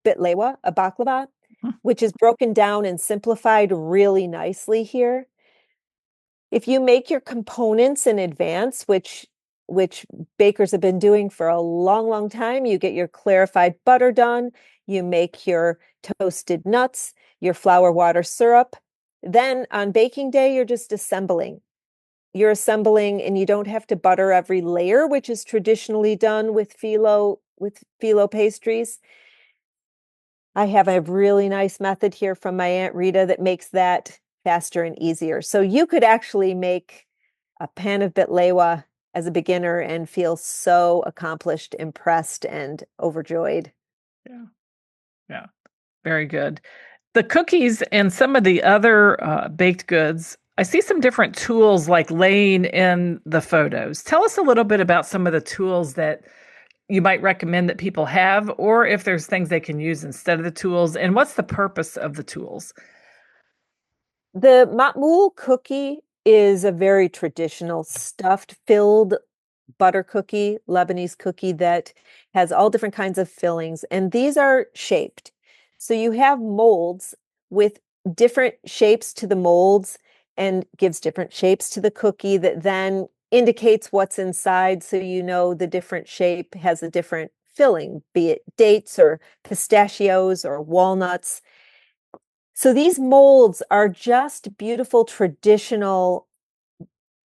bitlewa, a baklava, Mhm. which is broken down and simplified really nicely here. If you make your components in advance, which bakers have been doing for a long, long time, you get your clarified butter done, you make your toasted nuts, your flour water syrup. Then on baking day, you're just assembling. You're assembling and you don't have to butter every layer, which is traditionally done with phyllo pastries. I have a really nice method here from my Aunt Rita that makes that faster and easier. So you could actually make a pan of bitlewa as a beginner and feel so accomplished, impressed, and overjoyed. Yeah. Yeah. Very good. The cookies and some of the other baked goods, I see some different tools like laying in the photos. Tell us a little bit about some of the tools that you might recommend that people have, or if there's things they can use instead of the tools, and what's the purpose of the tools? The matmul cookie is a very traditional stuffed, filled butter cookie, Lebanese cookie that has all different kinds of fillings, and these are shaped. So you have molds with different shapes to the molds and gives different shapes to the cookie that then indicates what's inside so you know the different shape has a different filling, be it dates or pistachios or walnuts. So these molds are just beautiful, traditional,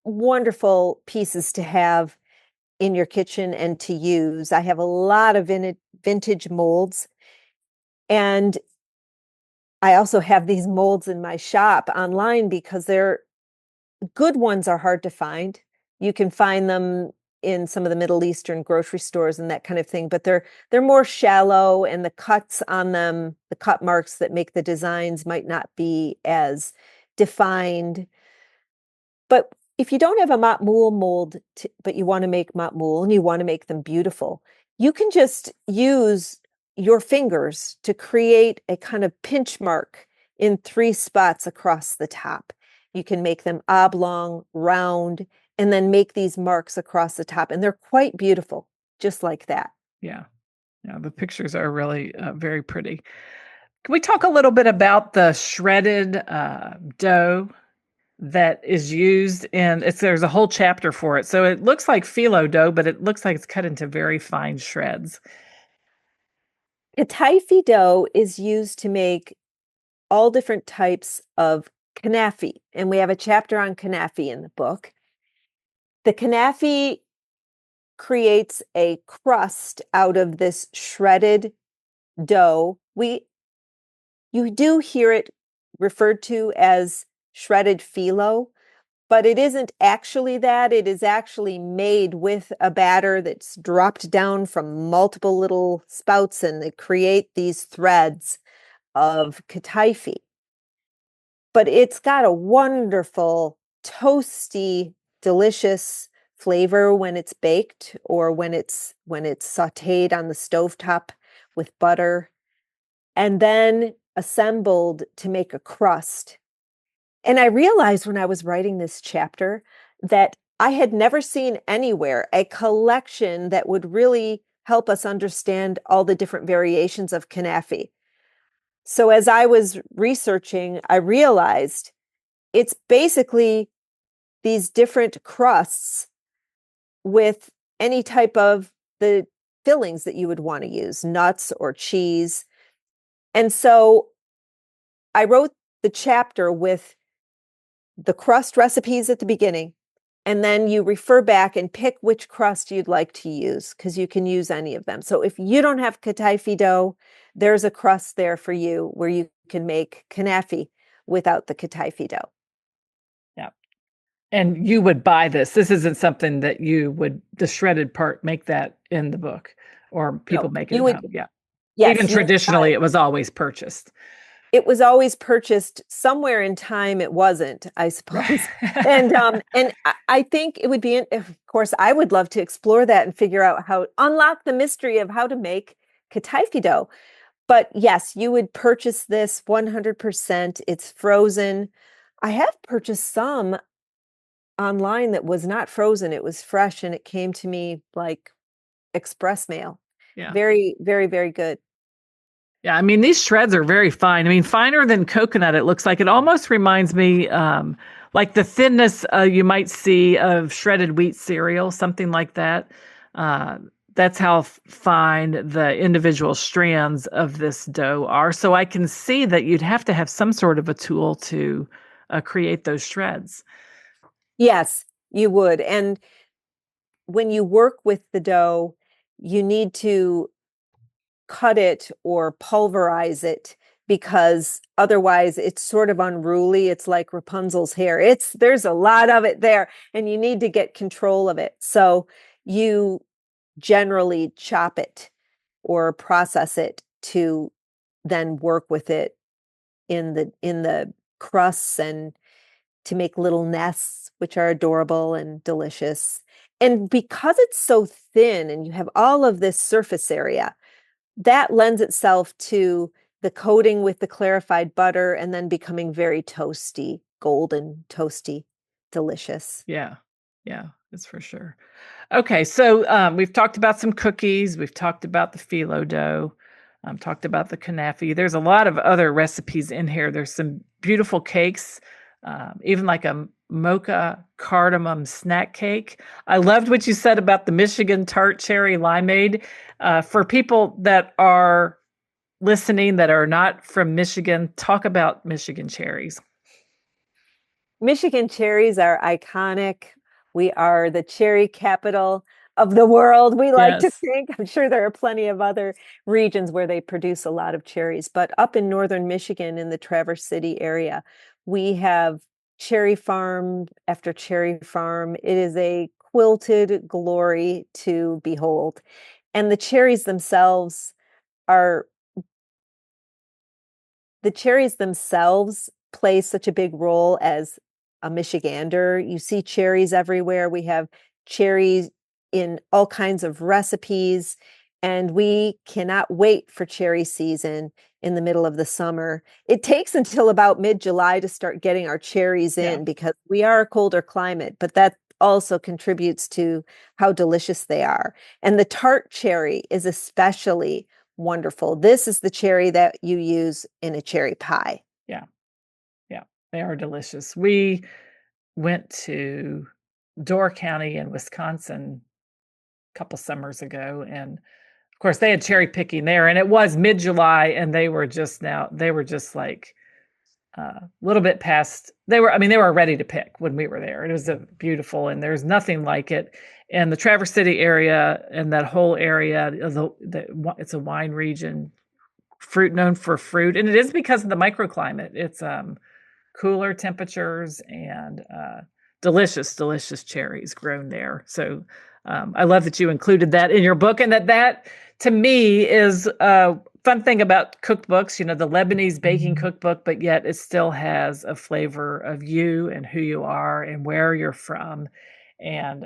wonderful pieces to have in your kitchen and to use. I have a lot of vintage molds, and I also have these molds in my shop online because they're good ones are hard to find. You can find them in some of the Middle Eastern grocery stores and that kind of thing, but they're more shallow and the cuts on them, the cut marks that make the designs might not be as defined. But if you don't have a matmul mold, but you want to make matmul and you want to make them beautiful, you can just use your fingers to create a kind of pinch mark in 3 spots across the top. You can make them oblong, round, and then make these marks across the top. And they're quite beautiful, just like that. Yeah. Yeah. The pictures are really very pretty. Can we talk a little bit about the shredded dough that is used in there's a whole chapter for it. So it looks like phyllo dough, but it looks like it's cut into very fine shreds. Kataifi dough is used to make all different types of kanafi, and we have a chapter on kanafi in the book. The kanafi creates a crust out of this shredded dough. You do hear it referred to as shredded phyllo, but it isn't actually that. It is actually made with a batter that's dropped down from multiple little spouts, and they create these threads of kataifi. But it's got a wonderful, toasty, delicious flavor when it's baked or when it's sautéed on the stovetop with butter and then assembled to make a crust. And I realized when I was writing this chapter that I had never seen anywhere a collection that would really help us understand all the different variations of kanafi. So as I was researching, I realized it's basically these different crusts with any type of the fillings that you would want to use, nuts or cheese. And so I wrote the chapter with the crust recipes at the beginning, and then you refer back and pick which crust you'd like to use because you can use any of them. So if you don't have kataifi dough, there's a crust there for you where you can make kanafi without the kataifi dough. Yeah. And you would buy this. This isn't something that you would, the shredded part, make that in the book, or people No, make it you at would, home. Yeah. yes, Even you would buy traditionally, it. it was always purchased. It was always purchased somewhere in time. It wasn't, I suppose. And I think it would be, of course, I would love to explore that and figure out how unlock the mystery of how to make kataifi dough. But yes, you would purchase this 100%. It's frozen. I have purchased some online that was not frozen. It was fresh and it came to me like express mail. Yeah. Very, very, very good. Yeah, I mean, these shreds are very fine. I mean, finer than coconut, it looks like. It almost reminds me like the thinness you might see of shredded wheat cereal, something like that. Uh, that's how fine the individual strands of this dough are. So I can see that you'd have to have some sort of a tool to create those shreds. Yes, you would. And when you work with the dough, you need to cut it or pulverize it because otherwise it's sort of unruly. It's like Rapunzel's hair. There's a lot of it there and you need to get control of it. So you generally chop it or process it to then work with it in the crusts and to make little nests, which are adorable and delicious. And because it's so thin and you have all of this surface area, that lends itself to the coating with the clarified butter and then becoming very toasty, golden, toasty, delicious. Yeah, yeah, that's for sure. Okay, so we've talked about some cookies. We've talked about the phyllo dough. Talked about the kanafi. There's a lot of other recipes in here. There's some beautiful cakes, even like a mocha cardamom snack cake. I loved what you said about the Michigan tart cherry limeade. For people that are listening that are not from Michigan, talk about Michigan cherries. Michigan cherries are iconic. We are the cherry capital of the world, we like to Yes. think. I'm sure there are plenty of other regions where they produce a lot of cherries, but up in northern Michigan in the Traverse City area, we have cherry farm after cherry farm. It is a quilted glory to behold. And are the cherries themselves play such a big role as a Michigander. You see cherries everywhere. We have cherries in all kinds of recipes, and we cannot wait for cherry season in the middle of the summer. It takes until about mid-July to start getting our cherries Yeah. in because we are a colder climate, but that also contributes to how delicious they are. And the tart cherry is especially wonderful. This is the cherry that you use in a cherry pie. Yeah. Yeah. They are delicious. We went to Door County in Wisconsin a couple summers ago, and of course they had cherry picking there, and it was mid-July, and they were just like a little bit past. They were ready to pick when we were there. It was a beautiful, and there's nothing like it. And the Traverse City area and that whole area, it's a wine region, fruit known for fruit, and it is because of the microclimate. It's cooler temperatures and delicious, delicious cherries grown there. So I love that you included that in your book, and that to me is a fun thing about cookbooks. You know, the Lebanese baking cookbook, but yet it still has a flavor of you and who you are and where you're from. And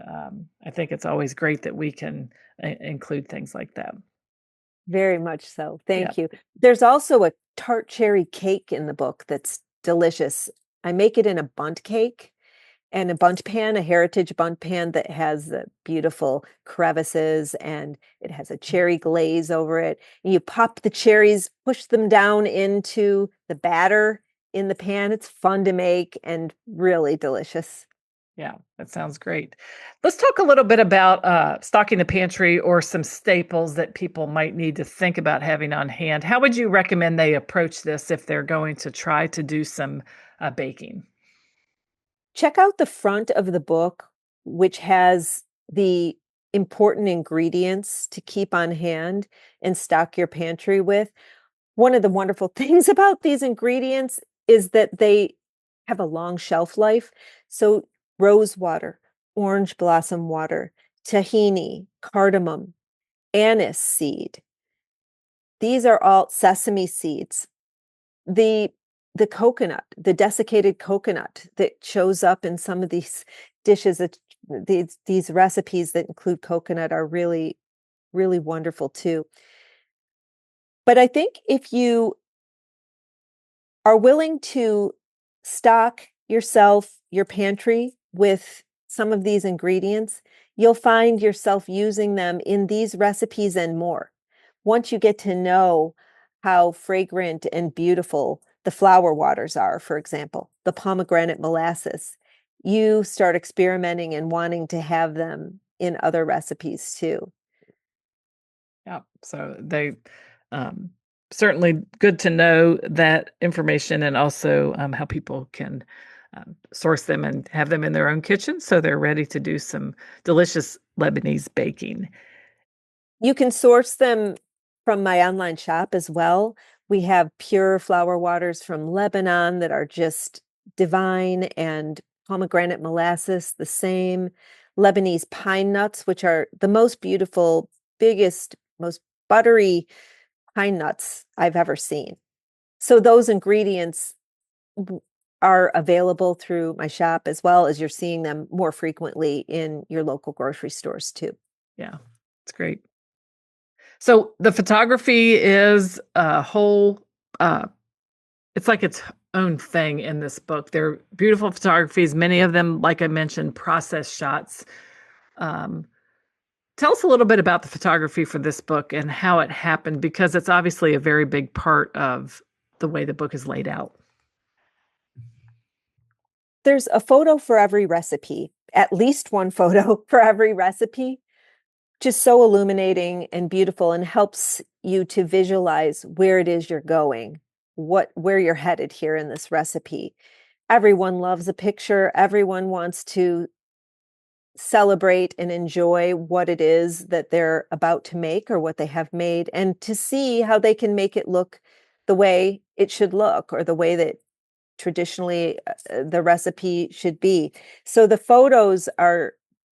I think it's always great that we can include things like that. Very much so. Yeah. Thank you. There's also a tart cherry cake in the book that's delicious. I make it in a bundt cake and a bundt pan, a heritage bundt pan that has the beautiful crevices and it has a cherry glaze over it. And you pop the cherries, push them down into the batter in the pan. It's fun to make and really delicious. Yeah, that sounds great. Let's talk a little bit about stocking the pantry or some staples that people might need to think about having on hand. How would you recommend they approach this if they're going to try to do some baking? Check out the front of the book, which has the important ingredients to keep on hand and stock your pantry with. One of the wonderful things about these ingredients is that they have a long shelf life. So, rose water, orange blossom water, tahini, cardamom, anise seed. These are all sesame seeds. The the coconut, the desiccated coconut that shows up in some of these dishes that these recipes that include coconut are really, really wonderful too. But I think if you are willing to stock yourself, your pantry with some of these ingredients, you'll find yourself using them in these recipes and more. Once you get to know how fragrant and beautiful the flower waters are, for example, the pomegranate molasses, you start experimenting and wanting to have them in other recipes too. Yeah, so they um, certainly good to know that information and also how people can source them and have them in their own kitchen so they're ready to do some delicious Lebanese baking. You can source them from my online shop as well. We have pure flower waters from Lebanon that are just divine, and pomegranate molasses, the same. Lebanese pine nuts, which are the most beautiful, biggest, most buttery pine nuts I've ever seen. So those ingredients are available through my shop as well as you're seeing them more frequently in your local grocery stores too. Yeah, it's great. So the photography is a whole uh it's like its own thing in this book. They're beautiful photographies, many of them, like I mentioned, process shots. Um, Tell us a little bit about the photography for this book and how it happened, because it's obviously a very big part of the way the book is laid out. There's a photo for every recipe, at least one photo for every recipe. Just so illuminating and beautiful, and helps you to visualize where it is you're going, where you're headed here in this recipe. Everyone loves a picture. Everyone wants to celebrate and enjoy what it is that they're about to make or what they have made, and to see how they can make it look the way it should look or the way that traditionally the recipe should be. So the photos are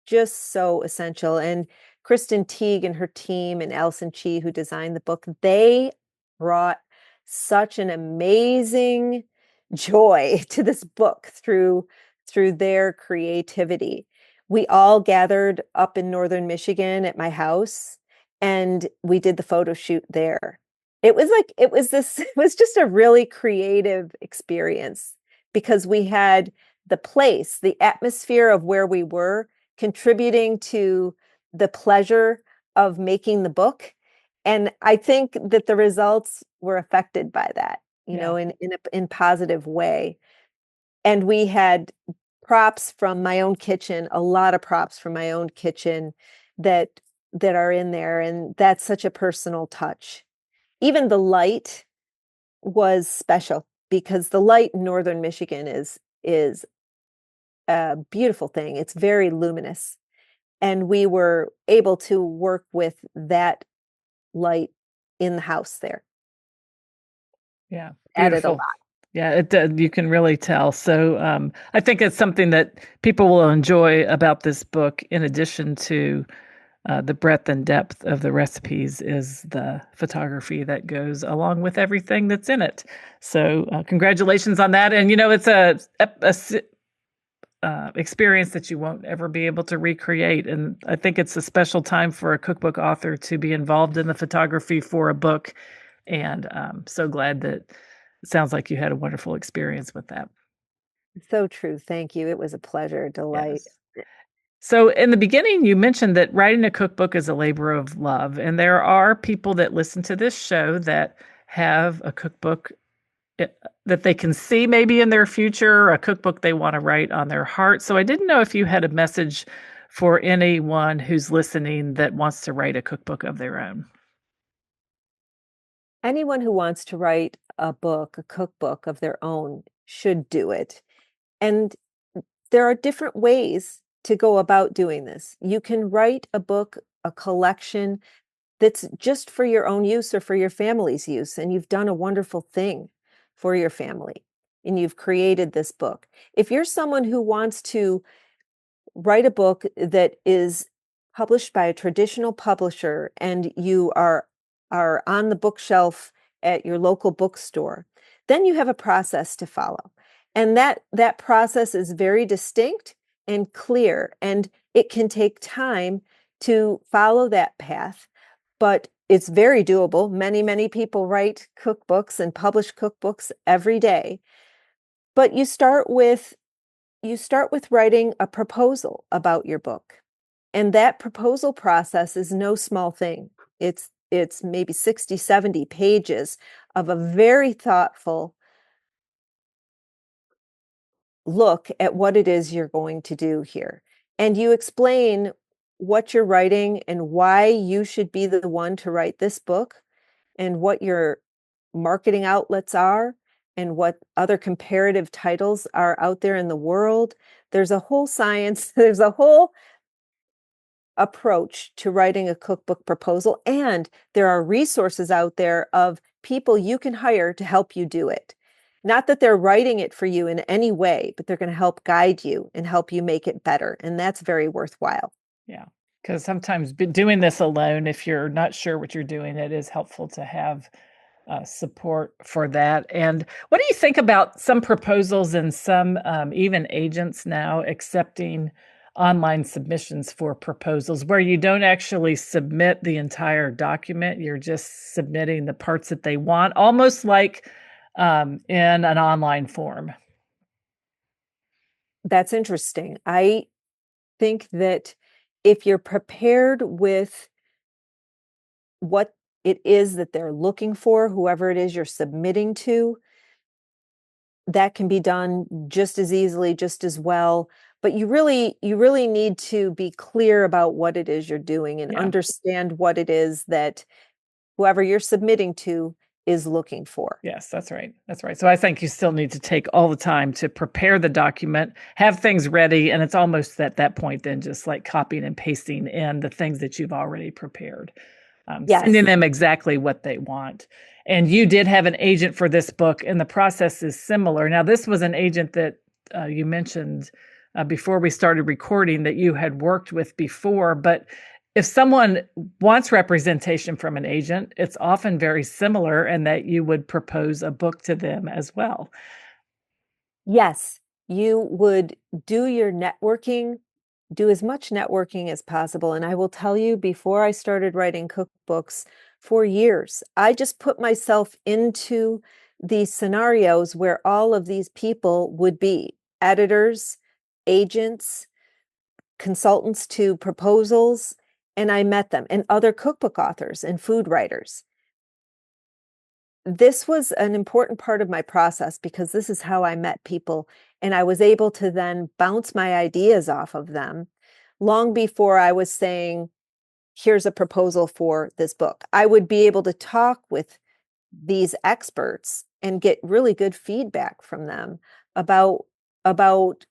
just so essential. And Kristen Teague and her team and Allison Chi, who designed the book, they brought such an amazing joy to this book through their creativity. We all gathered up in northern Michigan at my house, and we did the photo shoot there. It was just a really creative experience because we had the place, the atmosphere of where we were contributing to the pleasure of making the book. And I think that the results were affected by that, Yeah. in positive way. And we had props from my own kitchen, a lot of props from my own kitchen that that are in there, and that's such a personal touch. Even the light was special because the light in northern Michigan is a beautiful thing. It's very luminous, and we were able to work with that light in the house there. Yeah, Added a beautiful. lot. Yeah, it did. You can really tell. So I think it's something that people will enjoy about this book, in addition to the breadth and depth of the recipes, is the photography that goes along with everything that's in it. So congratulations on that. And, it's a experience that you won't ever be able to recreate. And I think it's a special time for a cookbook author to be involved in the photography for a book. And I'm so glad that it sounds like you had a wonderful experience with that. So true. Thank you. It was a pleasure, delight. Yes. So, in the beginning, you mentioned that writing a cookbook is a labor of love. And there are people that listen to this show that have a cookbook that they can see maybe in their future, a cookbook they want to write on their heart. So I didn't know if you had a message for anyone who's listening that wants to write a cookbook of their own. Anyone who wants to write a book, a cookbook of their own, should do it. And there are different ways to go about doing this. You can write a book, a collection that's just for your own use or for your family's use, and you've done a wonderful thing for your family, and you've created this book. If you're someone who wants to write a book that is published by a traditional publisher and you are on the bookshelf at your local bookstore, then you have a process to follow. And that process is very distinct and clear, and it can take time to follow that path, but it's very doable. Many people write cookbooks and publish cookbooks every day. But you start with writing a proposal about your book. And that proposal process is no small thing. It's maybe 60, 70 pages of a very thoughtful look at what it is you're going to do here. And you explain what you're writing and why you should be the one to write this book, and what your marketing outlets are, and what other comparative titles are out there in the world. There's a whole science, there's a whole approach to writing a cookbook proposal, and there are resources out there of people you can hire to help you do it. Not that they're writing it for you in any way, but they're going to help guide you and help you make it better, and that's very worthwhile. Yeah, because sometimes doing this alone, if you're not sure what you're doing, it is helpful to have support for that. And what do you think about some proposals and some even agents now accepting online submissions for proposals where you don't actually submit the entire document, you're just submitting the parts that they want, almost like in an online form? That's interesting. I think that if you're prepared with what it is that they're looking for, whoever it is you're submitting to, that can be done just as easily, just as well. But you really need to be clear about what it is you're doing and Yeah. understand what it is that whoever you're submitting to is looking for. Yes, that's right. That's right. So I think you still need to take all the time to prepare the document, have things ready, and it's almost at that point then just like copying and pasting in the things that you've already prepared, Yes. sending them exactly what they want. And you did have an agent for this book, and the process is similar. Now, this was an agent that you mentioned before we started recording that you had worked with before, but if someone wants representation from an agent, it's often very similar in that you would propose a book to them as well. Yes, you would do your networking, do as much networking as possible. And I will tell you, before I started writing cookbooks for years, I just put myself into these scenarios where all of these people would be editors, agents, consultants to proposals, and I met them, and other cookbook authors and food writers. This was an important part of my process because this is how I met people, and I was able to then bounce my ideas off of them long before I was saying, here's a proposal for this book. I would be able to talk with these experts and get really good feedback from them about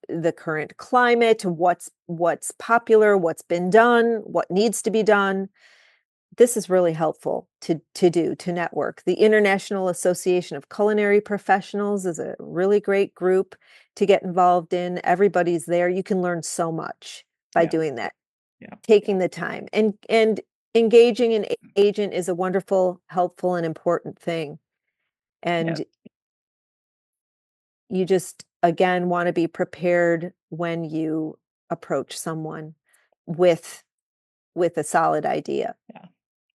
the current climate, what's popular, what's been done, what needs to be done. This is really helpful to network. The International Association of Culinary Professionals is a really great group to get involved in. Everybody's there. You can learn so much by Yeah. doing that. Yeah. Taking the time and engaging an agent is a wonderful, helpful, and important thing. And Yeah. you just, again, want to be prepared when you approach someone with a solid idea. Yeah.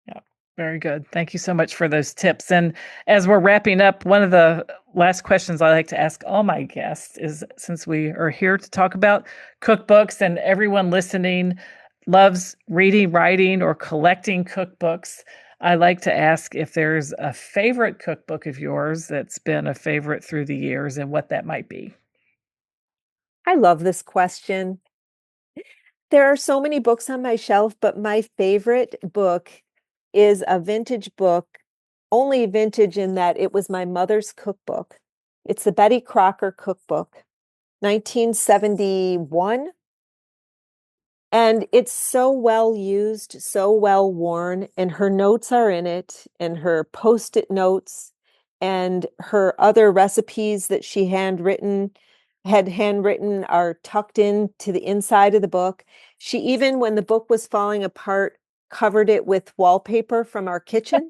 Yeah. Very good. Thank you so much for those tips. And as we're wrapping up, one of the last questions I like to ask all my guests is, since we are here to talk about cookbooks and everyone listening loves reading, writing, or collecting cookbooks, I like to ask if there's a favorite cookbook of yours that's been a favorite through the years and what that might be. I love this question. There are so many books on my shelf, but my favorite book is a vintage book, only vintage in that it was my mother's cookbook. It's the Betty Crocker cookbook, 1971. And it's so well used, so well worn, and her notes are in it, and her post-it notes, and her other recipes that she had handwritten are tucked in to the inside of the book. She even, when the book was falling apart, covered it with wallpaper from our kitchen.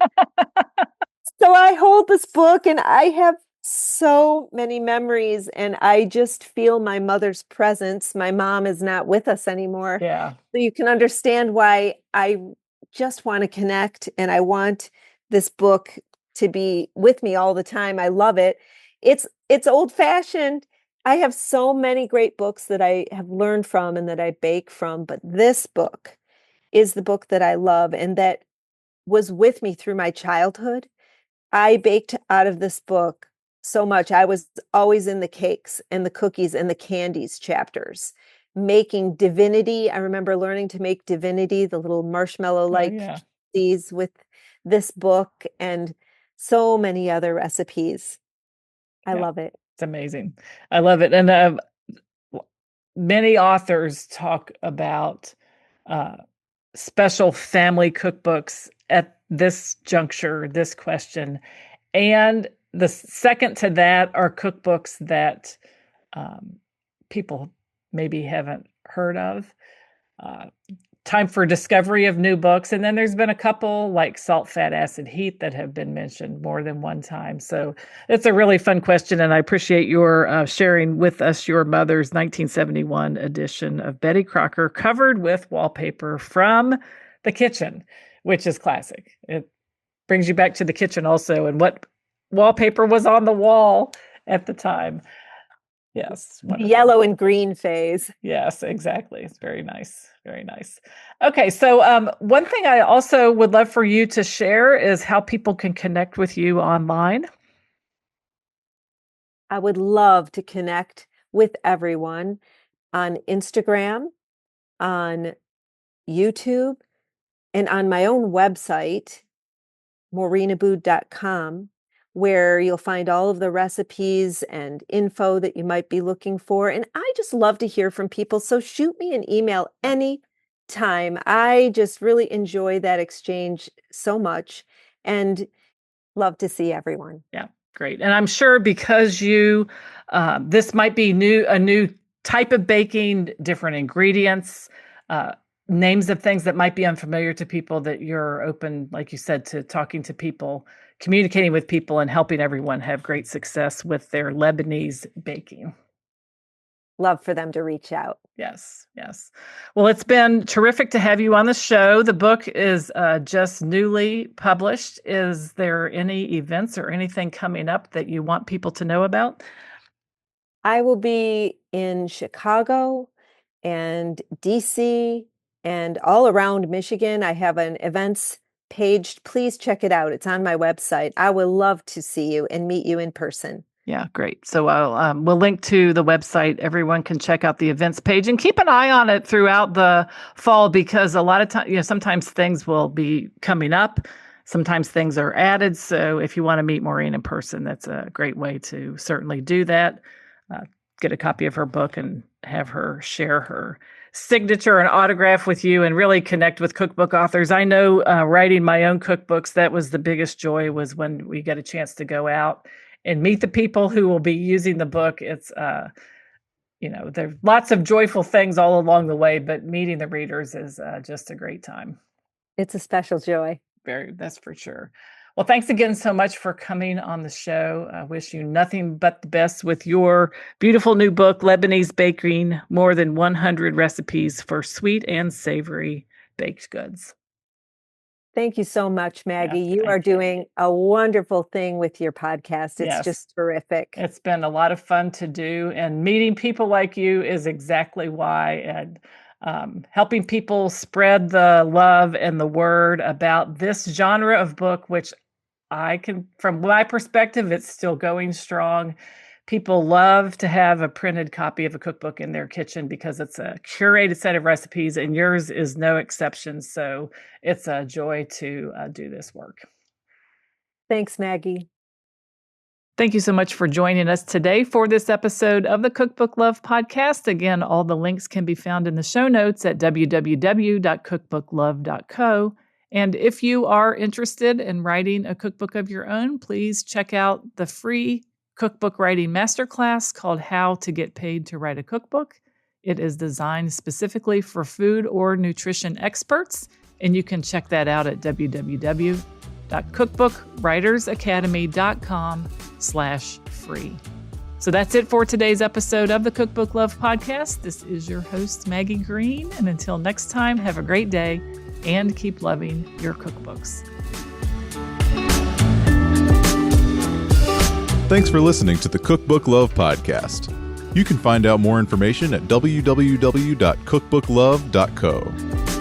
So I hold this book and I have so many memories, and I just feel my mother's presence. My mom is not with us anymore. Yeah. So you can understand why I just want to connect, and I want this book to be with me all the time. I love it. It's old-fashioned. I have so many great books that I have learned from and that I bake from, but this book is the book that I love and that was with me through my childhood. I baked out of this book so much. I was always in the cakes and the cookies and the candies chapters, making divinity. I remember learning to make divinity, the little Oh, marshmallow-like yeah. these with this book and so many other recipes. I Yeah. love it. It's amazing. I love it. And many authors talk about uh, special family cookbooks at this juncture, this question. And the second to that are cookbooks that um, people maybe haven't heard of. Uh, Time for discovery of new books. And then there's been a couple like Salt, Fat, Acid, Heat that have been mentioned more than one time. So it's a really fun question. And I appreciate your sharing with us your mother's 1971 edition of Betty Crocker, covered with wallpaper from the kitchen, which is classic. It brings you back to the kitchen also and what wallpaper was on the wall at the time. Yes, The wonderful. yellow and green phase. Yes, exactly. It's very nice. Very nice. Okay, so one thing I also would love for you to share is how people can connect with you online. I would love to connect with everyone on Instagram, on YouTube, and on my own website, maureenabood.com, where you'll find all of the recipes and info that you might be looking for. And I just love to hear from people. So shoot me an email anytime. I just really enjoy that exchange so much and love to see everyone. Yeah, great. And I'm sure because you, this might be a new type of baking, different ingredients, uh, names of things that might be unfamiliar to people, that you're open, like you said, to talking to people, communicating with people, and helping everyone have great success with their Lebanese baking. Love for them to reach out. Yes, yes. Well, it's been terrific to have you on the show. The book is just newly published. Is there any events or anything coming up that you want people to know about? I will be in Chicago and DC and all around Michigan. I have an events page. Please check it out. It's on my website. I would love to see you and meet you in person. Yeah, great. So we'll link to the website. Everyone can check out the events page and keep an eye on it throughout the fall, because a lot of times, sometimes things will be coming up. Sometimes things are added. So if you want to meet Maureen in person, that's a great way to certainly do that. Get a copy of her book and have her share her signature and autograph with you and really connect with cookbook authors. I know writing my own cookbooks, that was the biggest joy, was when we get a chance to go out and meet the people who will be using the book. It's, there's lots of joyful things all along the way, but meeting the readers is just a great time. It's a special joy. That's for sure. Well, thanks again so much for coming on the show. I wish you nothing but the best with your beautiful new book, Lebanese Baking, More Than 100 Recipes for Sweet and Savory Baked Goods. Thank you so much, Maggie. Yeah, You are thank you. doing a wonderful thing with your podcast. It's Yes. just terrific. It's been a lot of fun to do, and meeting people like you is exactly why. And helping people spread the love and the word about this genre of book, which from my perspective, it's still going strong. People love to have a printed copy of a cookbook in their kitchen because it's a curated set of recipes, and yours is no exception. So it's a joy to do this work. Thanks, Maggie. Thank you so much for joining us today for this episode of the Cookbook Love Podcast. Again, all the links can be found in the show notes at www.cookbooklove.co. And if you are interested in writing a cookbook of your own, please check out the free cookbook writing masterclass called How to Get Paid to Write a Cookbook. It is designed specifically for food or nutrition experts, and you can check that out at www.cookbookwritersacademy.com/free. So that's it for today's episode of the Cookbook Love Podcast. This is your host, Maggie Green. And until next time, have a great day and keep loving your cookbooks. Thanks for listening to the Cookbook Love Podcast. You can find out more information at www.cookbooklove.co.